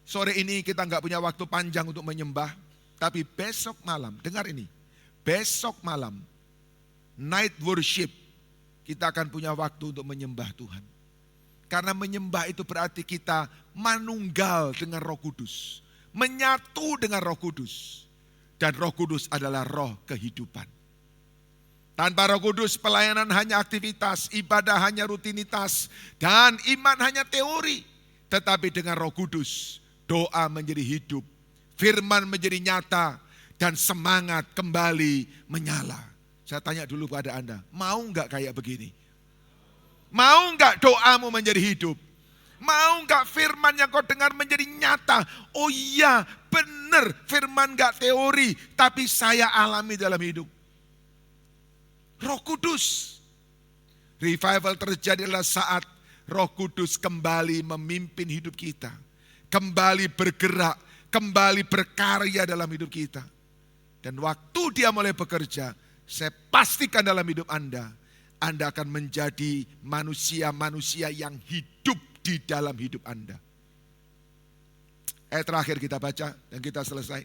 Sore ini kita nggak punya waktu panjang untuk menyembah, tapi besok malam, dengar ini, besok malam, night worship, kita akan punya waktu untuk menyembah Tuhan. Karena menyembah itu berarti kita manunggal dengan Roh Kudus, menyatu dengan Roh Kudus. Dan Roh Kudus adalah roh kehidupan. Tanpa Roh Kudus pelayanan hanya aktivitas, ibadah hanya rutinitas, dan iman hanya teori. Tetapi dengan Roh Kudus, doa menjadi hidup, firman menjadi nyata, dan semangat kembali menyala. Saya tanya dulu pada Anda, mau enggak kayak begini? Mau enggak doamu menjadi hidup? Mau enggak firman yang kau dengar menjadi nyata? Oh iya, benar, firman enggak teori, tapi saya alami dalam hidup. Roh Kudus. Revival terjadi adalah saat Roh Kudus kembali memimpin hidup kita. Kembali bergerak, kembali berkarya dalam hidup kita. Dan waktu dia mulai bekerja, saya pastikan dalam hidup Anda akan menjadi manusia-manusia yang hidup di dalam hidup Anda. Ayat terakhir kita baca dan kita selesai.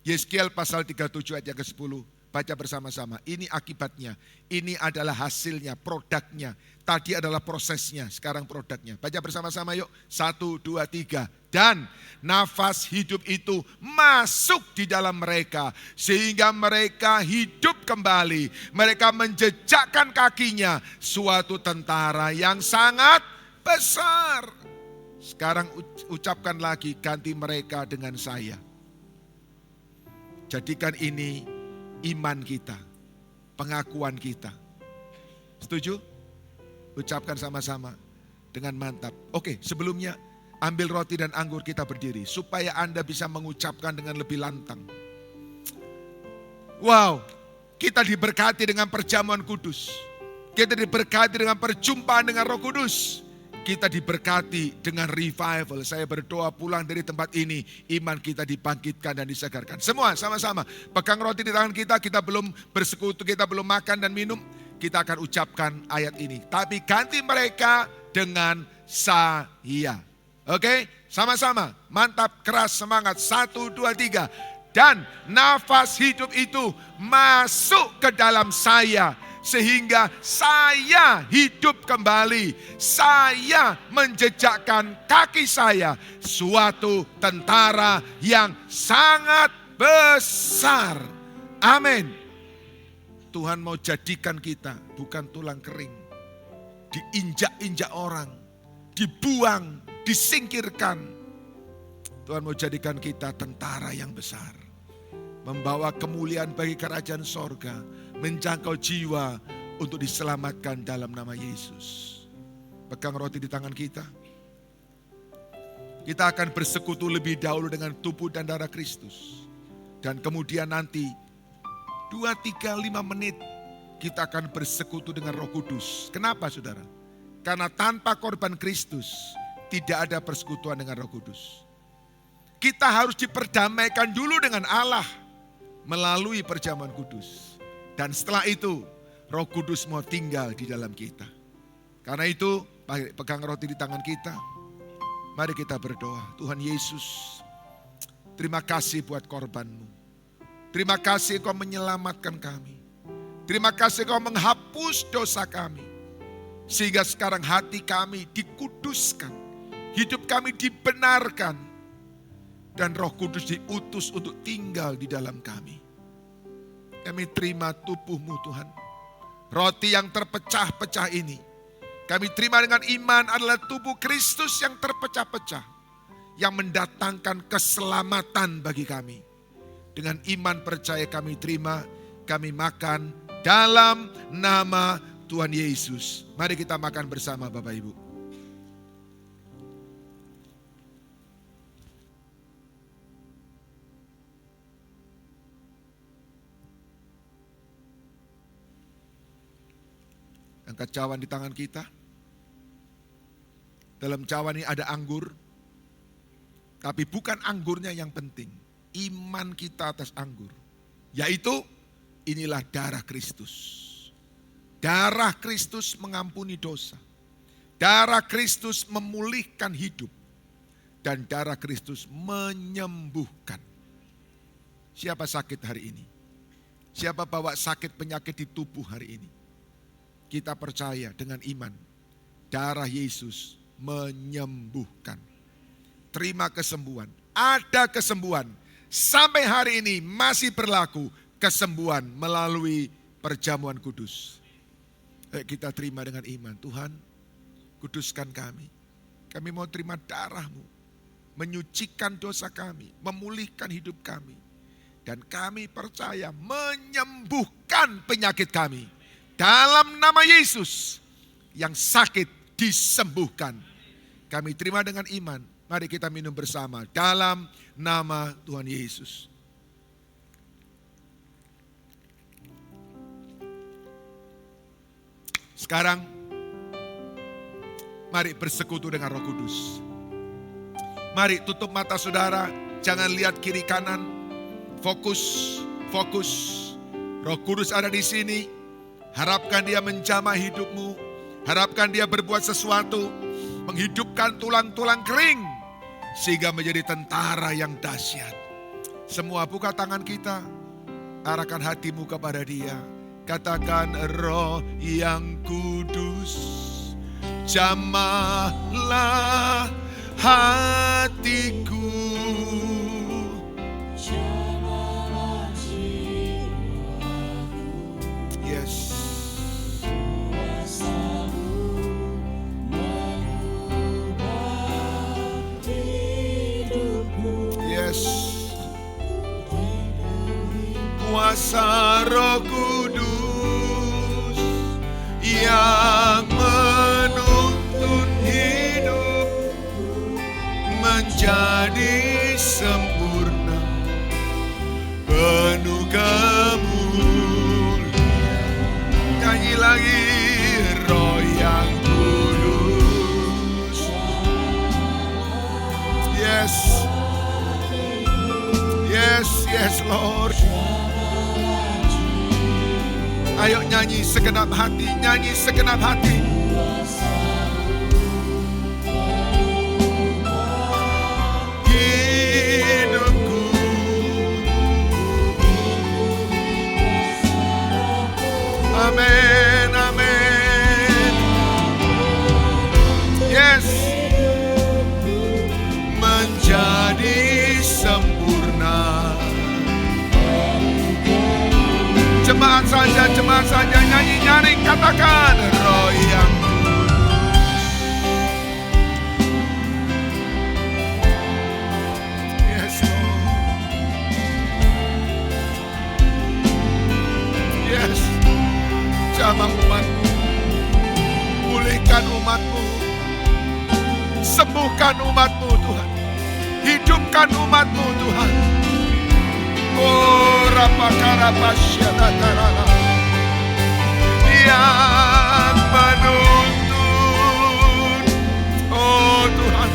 Yeskiel pasal 37 ayat yang ke-10. Baca bersama-sama. Ini akibatnya. Ini adalah hasilnya, produknya. Tadi adalah prosesnya, sekarang produknya. Baca bersama-sama yuk. 1, 2, 3. Dan nafas hidup itu masuk di dalam mereka. Sehingga mereka hidup kembali. Mereka menjejakkan kakinya. Suatu tentara yang sangat besar. Sekarang ucapkan lagi, ganti mereka dengan saya. Jadikan ini iman kita, pengakuan kita. Setuju? Ucapkan sama-sama dengan mantap. Oke, sebelumnya ambil roti dan anggur, kita berdiri supaya Anda bisa mengucapkan dengan lebih lantang. Wow, kita diberkati dengan perjamuan kudus. Kita diberkati dengan perjumpaan dengan Roh Kudus. Kita diberkati dengan revival. Saya berdoa pulang dari tempat ini, iman kita dibangkitkan dan disegarkan. Semua sama-sama pegang roti di tangan kita. Kita belum bersekutu, kita belum makan dan minum. Kita akan ucapkan ayat ini. Tapi ganti mereka dengan saya. Oke, sama-sama mantap, keras, semangat. 1, 2, 3. Dan nafas hidup itu masuk ke dalam saya. Sehingga saya hidup kembali. Saya menjejakkan kaki saya. Suatu tentara yang sangat besar. Amin. Tuhan mau jadikan kita bukan tulang kering. Diinjak-injak orang. Dibuang, disingkirkan. Tuhan mau jadikan kita tentara yang besar. Membawa kemuliaan bagi kerajaan sorga. Menjangkau jiwa untuk diselamatkan dalam nama Yesus. Pegang roti di tangan kita. Kita akan bersekutu lebih dahulu dengan tubuh dan darah Kristus. Dan kemudian nanti 2, 3, 5 menit kita akan bersekutu dengan Roh Kudus. Kenapa saudara? Karena tanpa korban Kristus tidak ada persekutuan dengan Roh Kudus. Kita harus diperdamaikan dulu dengan Allah melalui perjamuan kudus. Dan setelah itu Roh Kudus mau tinggal di dalam kita. Karena itu pegang roti di tangan kita. Mari kita berdoa. Tuhan Yesus, terima kasih buat korban-Mu. Terima kasih Kau menyelamatkan kami. Terima kasih Kau menghapus dosa kami. Sehingga sekarang hati kami dikuduskan. Hidup kami dibenarkan. Dan Roh Kudus diutus untuk tinggal di dalam kami. Kami terima tubuh-Mu Tuhan. Roti yang terpecah-pecah ini. Kami terima dengan iman adalah tubuh Kristus yang terpecah-pecah. Yang mendatangkan keselamatan bagi kami. Dengan iman percaya kami terima, kami makan dalam nama Tuhan Yesus. Mari kita makan bersama Bapak Ibu. Angkat cawan di tangan kita. Dalam cawan ini ada anggur, tapi bukan anggurnya yang penting. Iman kita atas anggur, yaitu inilah darah Kristus. Darah Kristus mengampuni dosa. Darah Kristus memulihkan hidup. Dan darah Kristus menyembuhkan. Siapa sakit hari ini? Siapa bawa sakit penyakit di tubuh hari ini? Kita percaya dengan iman. Darah Yesus menyembuhkan. Terima kesembuhan. Ada kesembuhan. Sampai hari ini masih berlaku kesembuhan melalui perjamuan kudus. Kita terima dengan iman. Tuhan, kuduskan kami. Kami mau terima darah-Mu. Menyucikan dosa kami. Memulihkan hidup kami. Dan kami percaya menyembuhkan penyakit kami. Dalam nama Yesus. Yang sakit disembuhkan. Kami terima dengan iman. Mari kita minum bersama. Dalam nama Tuhan Yesus. Sekarang, mari bersekutu dengan Roh Kudus. Mari tutup mata saudara, jangan lihat kiri kanan. Fokus, fokus. Roh Kudus ada di sini. Harapkan Dia menjamah hidupmu. Harapkan Dia berbuat sesuatu, menghidupkan tulang-tulang kering, sehingga menjadi tentara yang dahsyat. Semua buka tangan kita, arahkan hatimu kepada Dia. Katakan, Roh yang kudus, jamahlah hatiku. Yes. Yes. Kuasa Roh Kudus yang menuntun hidup menjadi sempurna, penuh kemuliaan. Nyanyi lagi, Roh yang kudus. Yes. Yes, yes Lord. Ayo nyanyi segenap hati, nyanyi segenap hati. Hidupku amin, amin. Yes. Menjadi sempurna. Jemaat saja nyanyi-nyanyi, katakan Roh yang kudus. Yes Lord. Yes. Jamah umatmu, pulihkan umatmu, sembuhkan umatmu Tuhan, hidupkan umatmu Tuhan. Oh rapakarapasyadatarala, yang menuntun. Oh Tuhan,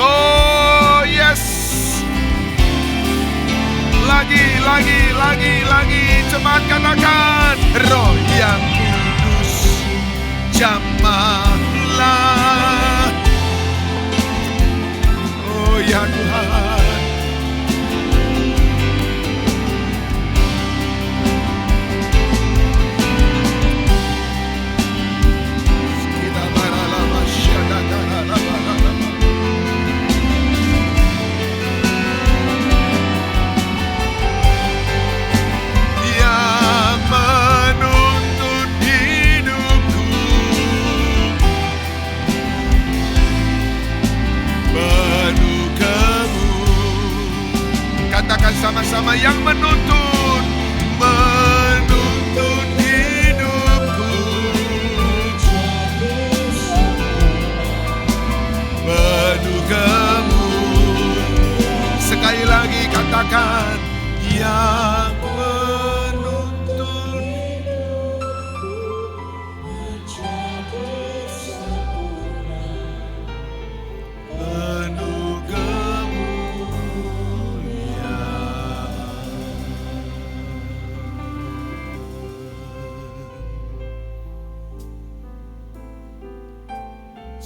oh yes. Lagi, jemaat katakan, Roh yang kudus, jamahlah. Oh ya Tuhan. Katakan sama-sama, yang menuntun hidupku, penuh kemuliaan. Sekali lagi katakan, yang menuntun hidupku menjadi sempurna,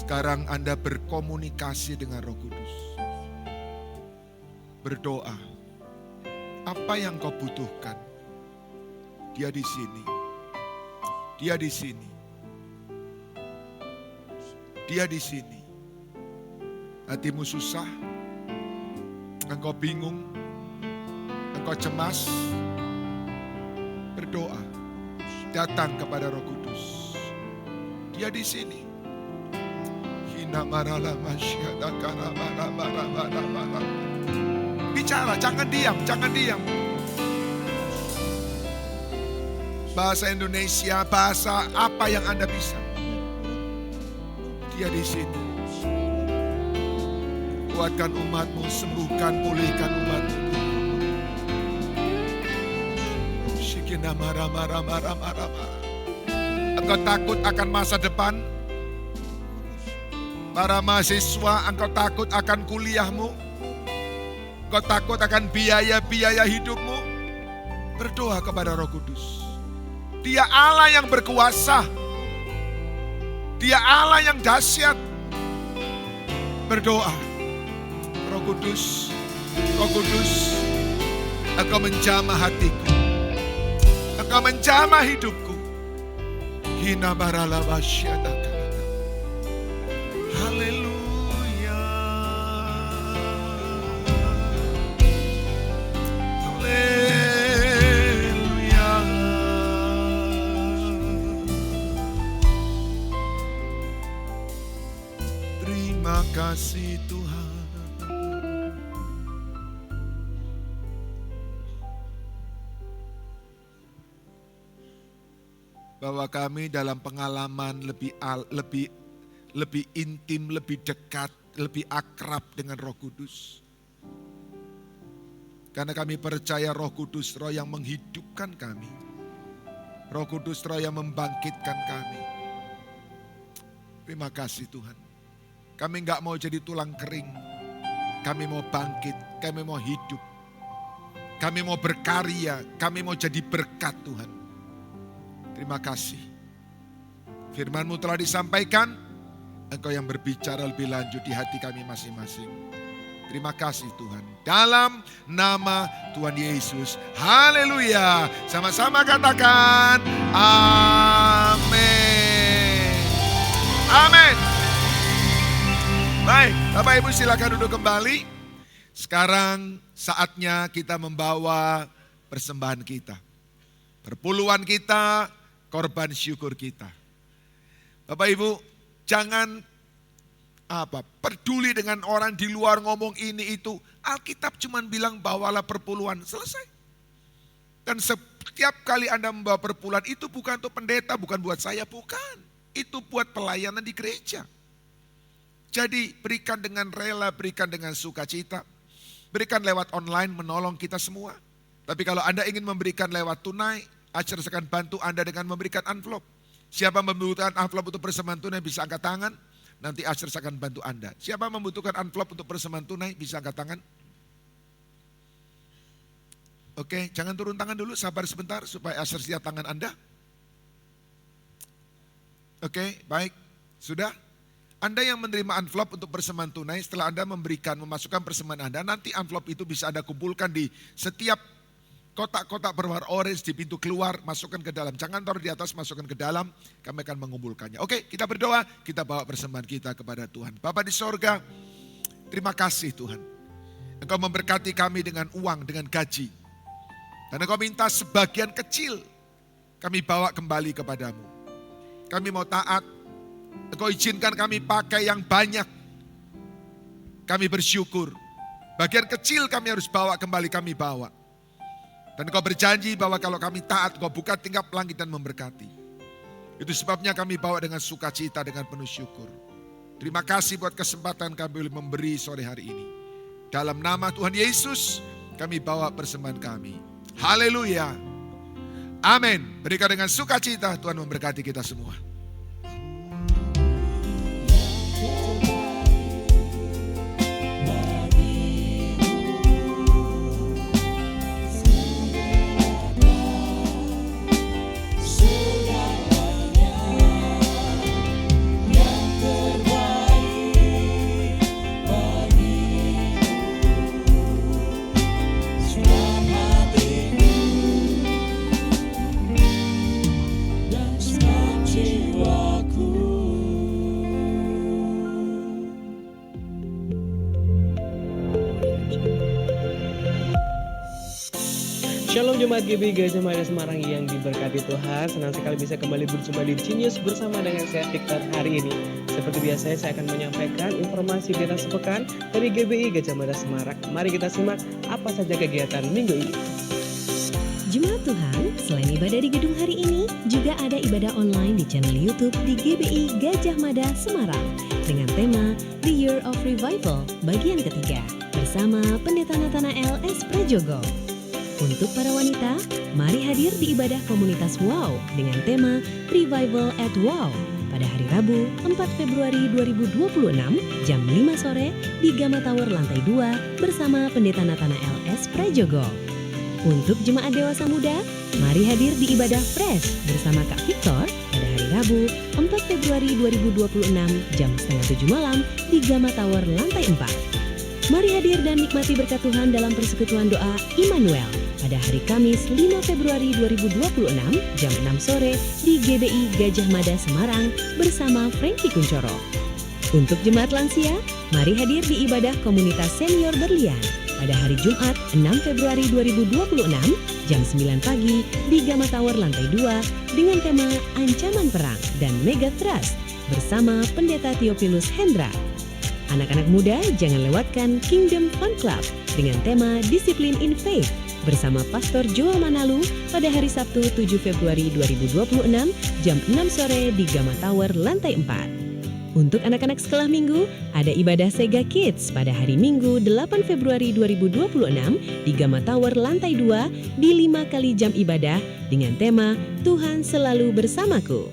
Sekarang Anda berkomunikasi dengan Roh Kudus. Berdoa. Apa yang kau butuhkan? Dia di sini. Dia di sini. Dia di sini. Hatimu susah, engkau bingung, engkau cemas, berdoa, datang kepada Roh Kudus. Dia di sini. Bicara, jangan diam, jangan diam. Bahasa Indonesia, bahasa apa yang Anda bisa. Dia di sini. Kuatkan umatmu, sembuhkan, pulihkan umatmu. Shikina marah. Engkau takut akan masa depan? Para mahasiswa, engkau takut akan kuliahmu? Engkau takut akan biaya-biaya hidupmu? Berdoa kepada Roh Kudus. Dia Allah yang berkuasa. Dia Allah yang dahsyat. Berdoa. Roh Kudus, Engkau menjamah hatiku. Engkau menjamah hidupku. Hina barala basyadaka. Haleluya. Haleluya. Terima kasih Tuhan. Bahwa kami dalam pengalaman lebih intim, lebih dekat, lebih akrab dengan Roh Kudus. Karena kami percaya Roh Kudus, Roh yang menghidupkan kami. Roh Kudus, Roh yang membangkitkan kami. Terima kasih Tuhan. Kami enggak mau jadi tulang kering. Kami mau bangkit, kami mau hidup. Kami mau berkarya, kami mau jadi berkat Tuhan. Terima kasih. Firman-Mu telah disampaikan, Engkau yang berbicara lebih lanjut di hati kami masing-masing. Terima kasih Tuhan. Dalam nama Tuhan Yesus. Haleluya. Sama-sama katakan amin. Amin. Baik, Bapak Ibu silakan duduk kembali. Sekarang saatnya kita membawa persembahan kita. Perpuluhan kita, korban syukur kita. Bapak Ibu, jangan peduli dengan orang di luar ngomong ini itu. Alkitab cuma bilang bawalah perpuluhan, selesai. Dan setiap kali Anda membawa perpuluhan itu bukan untuk pendeta, bukan buat saya, bukan. Itu buat pelayanan di gereja. Jadi berikan dengan rela, berikan dengan sukacita. Berikan lewat online menolong kita semua. Tapi kalau Anda ingin memberikan lewat tunai, Ushers akan bantu Anda dengan memberikan envelope. Siapa membutuhkan envelope untuk persembahan tunai bisa angkat tangan. Nanti Ushers akan bantu Anda. Siapa membutuhkan envelope untuk persembahan tunai bisa angkat tangan. Oke, jangan turun tangan dulu, sabar sebentar supaya Ushers lihat tangan Anda. Oke, baik. Sudah? Anda yang menerima envelope untuk persembahan tunai, setelah Anda memasukkan persembahan Anda, nanti envelope itu bisa Anda kumpulkan di setiap kotak-kotak berwarna orange di pintu keluar, masukkan ke dalam. Jangan taruh di atas, masukkan ke dalam, kami akan mengumpulkannya. Oke, kita berdoa, kita bawa persembahan kita kepada Tuhan. Bapa di sorga, terima kasih Tuhan. Engkau memberkati kami dengan uang, dengan gaji. Dan Engkau minta sebagian kecil, kami bawa kembali kepadamu. Kami mau taat, Engkau izinkan kami pakai yang banyak. Kami bersyukur. Bagian kecil kami harus bawa kembali, kami bawa. Dan Engkau berjanji bahwa kalau kami taat, Engkau buka tingkap langit dan memberkati. Itu sebabnya kami bawa dengan sukacita, dengan penuh syukur. Terima kasih buat kesempatan kami boleh memberi sore hari ini. Dalam nama Tuhan Yesus, kami bawa persembahan kami. Haleluya. Amin. Berikan dengan sukacita, Tuhan memberkati kita semua. Shalom Jemaat GBI Gajah Mada Semarang yang diberkati Tuhan. Senang sekali bisa kembali berjumpa di Genius bersama dengan saya Victor hari ini. Seperti biasa saya akan menyampaikan informasi di atas sepekan dari GBI Gajah Mada Semarang. Mari kita simak apa saja kegiatan minggu ini. Jemaat Tuhan, selain ibadah di gedung hari ini, juga ada ibadah online di channel YouTube di GBI Gajah Mada Semarang dengan tema The Year of Revival bagian ketiga bersama Pendeta Nathanael S. Prajogo. Untuk para wanita, mari hadir di ibadah komunitas WOW dengan tema Revival at WOW pada hari Rabu 4 Februari 2026 jam 5 sore di Gamma Tower lantai 2 bersama Pendeta Nathanael S. Prajogo. Untuk jemaat dewasa muda, mari hadir di ibadah Fresh bersama Kak Victor pada hari Rabu 4 Februari 2026 jam setengah 7 malam di Gamma Tower lantai 4. Mari hadir dan nikmati berkat Tuhan dalam persekutuan doa Immanuel pada hari Kamis 5 Februari 2026 jam 6 sore di GBI Gajah Mada Semarang bersama Frankie Kuncoro. Untuk jemaat lansia, mari hadir di ibadah komunitas senior Berlian pada hari Jumat 6 Februari 2026 jam 9 pagi di Gamma Tower lantai 2 dengan tema Ancaman Perang dan Mega Trust bersama Pendeta Theophilus Hendra. Anak-anak muda jangan lewatkan Kingdom Fun Club dengan tema Discipline in Faith bersama Pastor Joel Manalu pada hari Sabtu 7 Februari 2026 jam 6 sore di Gamma Tower lantai 4. Untuk anak-anak sekolah minggu, ada ibadah Sega Kids pada hari Minggu 8 Februari 2026 di Gamma Tower lantai 2 di 5 kali jam ibadah dengan tema Tuhan Selalu Bersamaku.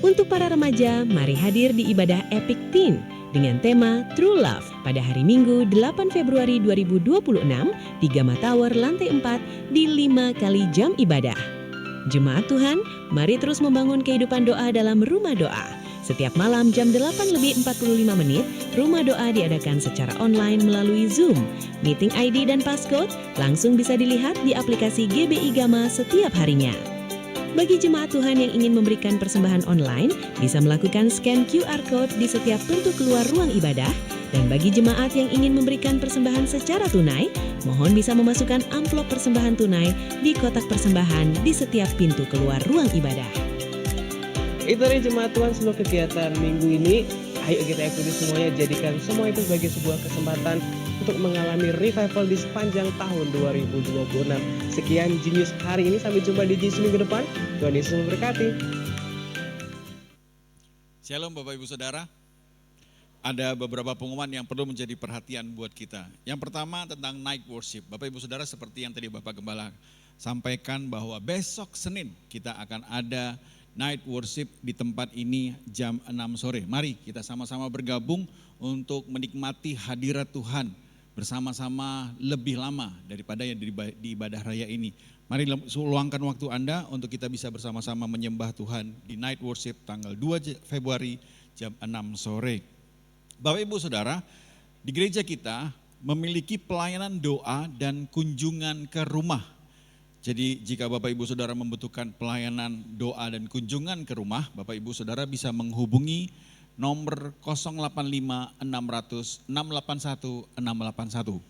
Untuk para remaja, mari hadir di ibadah Epic Teen dengan tema True Love pada hari Minggu 8 Februari 2026 di Gamma Tower lantai 4 di 5 kali jam ibadah. Jemaat Tuhan, mari terus membangun kehidupan doa dalam rumah doa. Setiap malam jam 8:45 rumah doa diadakan secara online melalui Zoom. Meeting ID dan passcode langsung bisa dilihat di aplikasi GBI Gamma setiap harinya. Bagi jemaat Tuhan yang ingin memberikan persembahan online, bisa melakukan scan QR Code di setiap pintu keluar ruang ibadah. Dan bagi jemaat yang ingin memberikan persembahan secara tunai, mohon bisa memasukkan amplop persembahan tunai di kotak persembahan di setiap pintu keluar ruang ibadah. Itu dari jemaat Tuhan semua kegiatan minggu ini. Ayo kita ikuti semuanya, jadikan semua itu sebagai sebuah kesempatan untuk mengalami revival di sepanjang tahun 2026. Sekian Genius hari ini, sampai jumpa di Genius minggu depan. Tuhan Yesus memberkati. Shalom Bapak Ibu Saudara. Ada beberapa pengumuman yang perlu menjadi perhatian buat kita. Yang pertama tentang night worship. Bapak Ibu Saudara, seperti yang tadi Bapak Gembala sampaikan bahwa besok Senin kita akan ada night worship di tempat ini jam 6 sore. Mari kita sama-sama bergabung untuk menikmati hadirat Tuhan bersama-sama lebih lama daripada yang di ibadah raya ini. Mari luangkan waktu Anda untuk kita bisa bersama-sama menyembah Tuhan di night worship tanggal 2 Februari jam 6 sore. Bapak Ibu Saudara, di gereja kita memiliki pelayanan doa dan kunjungan ke rumah. Jadi jika Bapak Ibu Saudara membutuhkan pelayanan doa dan kunjungan ke rumah, Bapak Ibu Saudara bisa menghubungi nomor 085 600 681 681.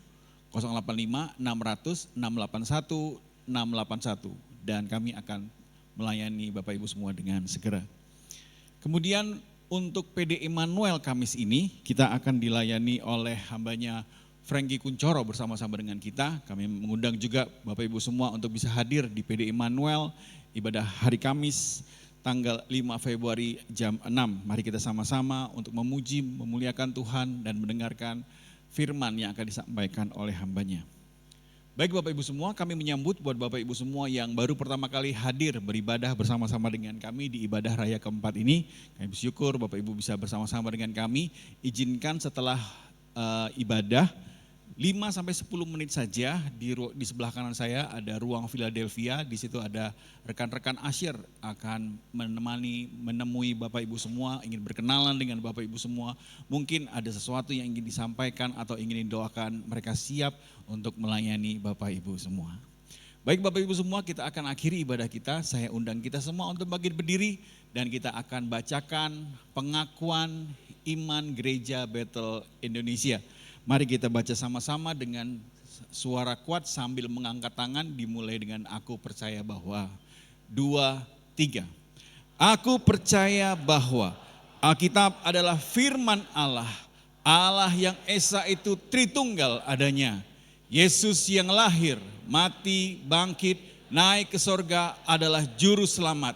085 600 681 681 dan kami akan melayani Bapak Ibu semua dengan segera. Kemudian untuk PD Immanuel Kamis ini kita akan dilayani oleh hambanya Frankie Kuncoro bersama-sama dengan kita. Kami mengundang juga Bapak Ibu semua untuk bisa hadir di PD Immanuel ibadah hari Kamis tanggal 5 Februari jam 6. Mari kita sama-sama untuk memuji, memuliakan Tuhan dan mendengarkan firman yang akan disampaikan oleh hambanya. Baik Bapak Ibu semua, kami menyambut buat Bapak Ibu semua yang baru pertama kali hadir beribadah bersama-sama dengan kami di ibadah raya keempat ini. Kami bersyukur Bapak Ibu bisa bersama-sama dengan kami. Izinkan setelah ibadah 5-10 menit saja di sebelah kanan saya ada ruang Philadelphia. Di situ ada rekan-rekan asyir akan menemui Bapak Ibu semua, ingin berkenalan dengan Bapak Ibu semua. Mungkin ada sesuatu yang ingin disampaikan atau ingin didoakan, mereka siap untuk melayani Bapak Ibu semua. Baik Bapak Ibu semua, kita akan akhiri ibadah kita. Saya undang kita semua untuk berdiri dan kita akan bacakan pengakuan iman Gereja Bethel Indonesia. Mari kita baca sama-sama dengan suara kuat sambil mengangkat tangan, dimulai dengan aku percaya bahwa. 2, 3. Aku percaya bahwa Alkitab adalah firman Allah. Allah yang Esa itu Tritunggal adanya. Yesus yang lahir, mati, bangkit, naik ke sorga adalah juru selamat,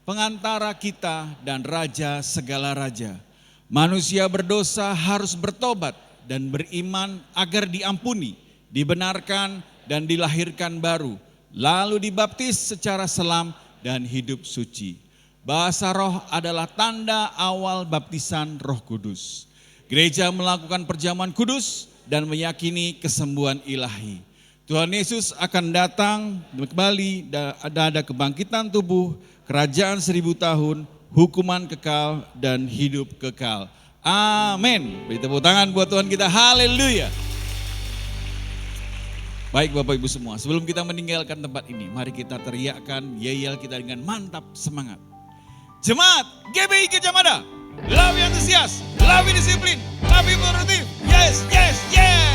pengantara kita dan raja segala raja. Manusia berdosa harus bertobat dan beriman agar diampuni, dibenarkan dan dilahirkan baru, lalu dibaptis secara selam dan hidup suci. Bahasa roh adalah tanda awal baptisan Roh Kudus. Gereja melakukan perjamuan kudus dan meyakini kesembuhan ilahi. Tuhan Yesus akan datang kembali, ada kebangkitan tubuh, kerajaan 1000 tahun, hukuman kekal dan hidup kekal. Amin. Beri tepuk tangan buat Tuhan kita. Haleluya. Baik Bapak Ibu semua, sebelum kita meninggalkan tempat ini, mari kita teriakkan yel kita dengan mantap semangat. Jemaat GBI Gajah Mada, lebih antusias, lebih disiplin, lebih produktif. Yes, yes, yes.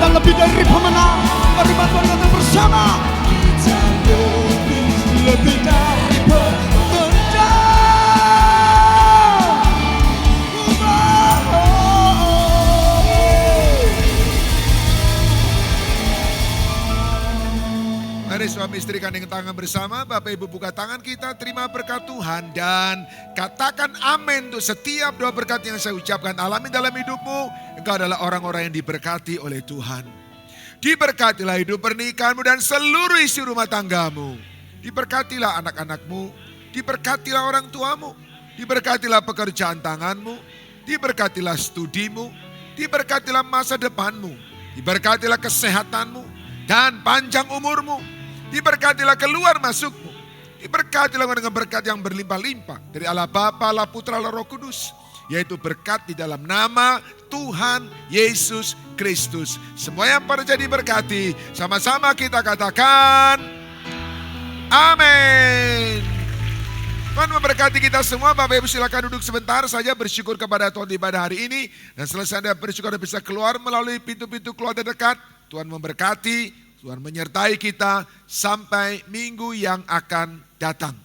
Lebih dari pemenang, mari Tuhan kita bersama. Kita lebih dari pemenang. Mari suami istri gandeng tangan bersama, Bapak Ibu buka tangan kita, terima berkat Tuhan dan katakan amin untuk setiap doa berkat yang saya ucapkan. Alami dalam hidupmu. Engkau adalah orang-orang yang diberkati oleh Tuhan. Diberkatilah hidup pernikahanmu dan seluruh isi rumah tanggamu. Diberkatilah anak-anakmu. Diberkatilah orang tuamu. Diberkatilah pekerjaan tanganmu. Diberkatilah studimu. Diberkatilah masa depanmu. Diberkatilah kesehatanmu dan panjang umurmu. Diberkatilah keluar masukmu. Diberkatilah dengan berkat yang berlimpah-limpah dari Allah Bapa, Allah Putra, Allah Roh Kudus. Yaitu berkat di dalam nama Tuhan Yesus Kristus. Semua yang pada jadi berkati, sama-sama kita katakan amin. Tuhan memberkati kita semua. Bapak Ibu silakan duduk sebentar saja, bersyukur kepada Tuhan di ibadah hari ini. Dan selesai Anda bersyukur Anda bisa keluar melalui pintu-pintu keluar terdekat. Tuhan memberkati, Tuhan menyertai kita sampai minggu yang akan datang.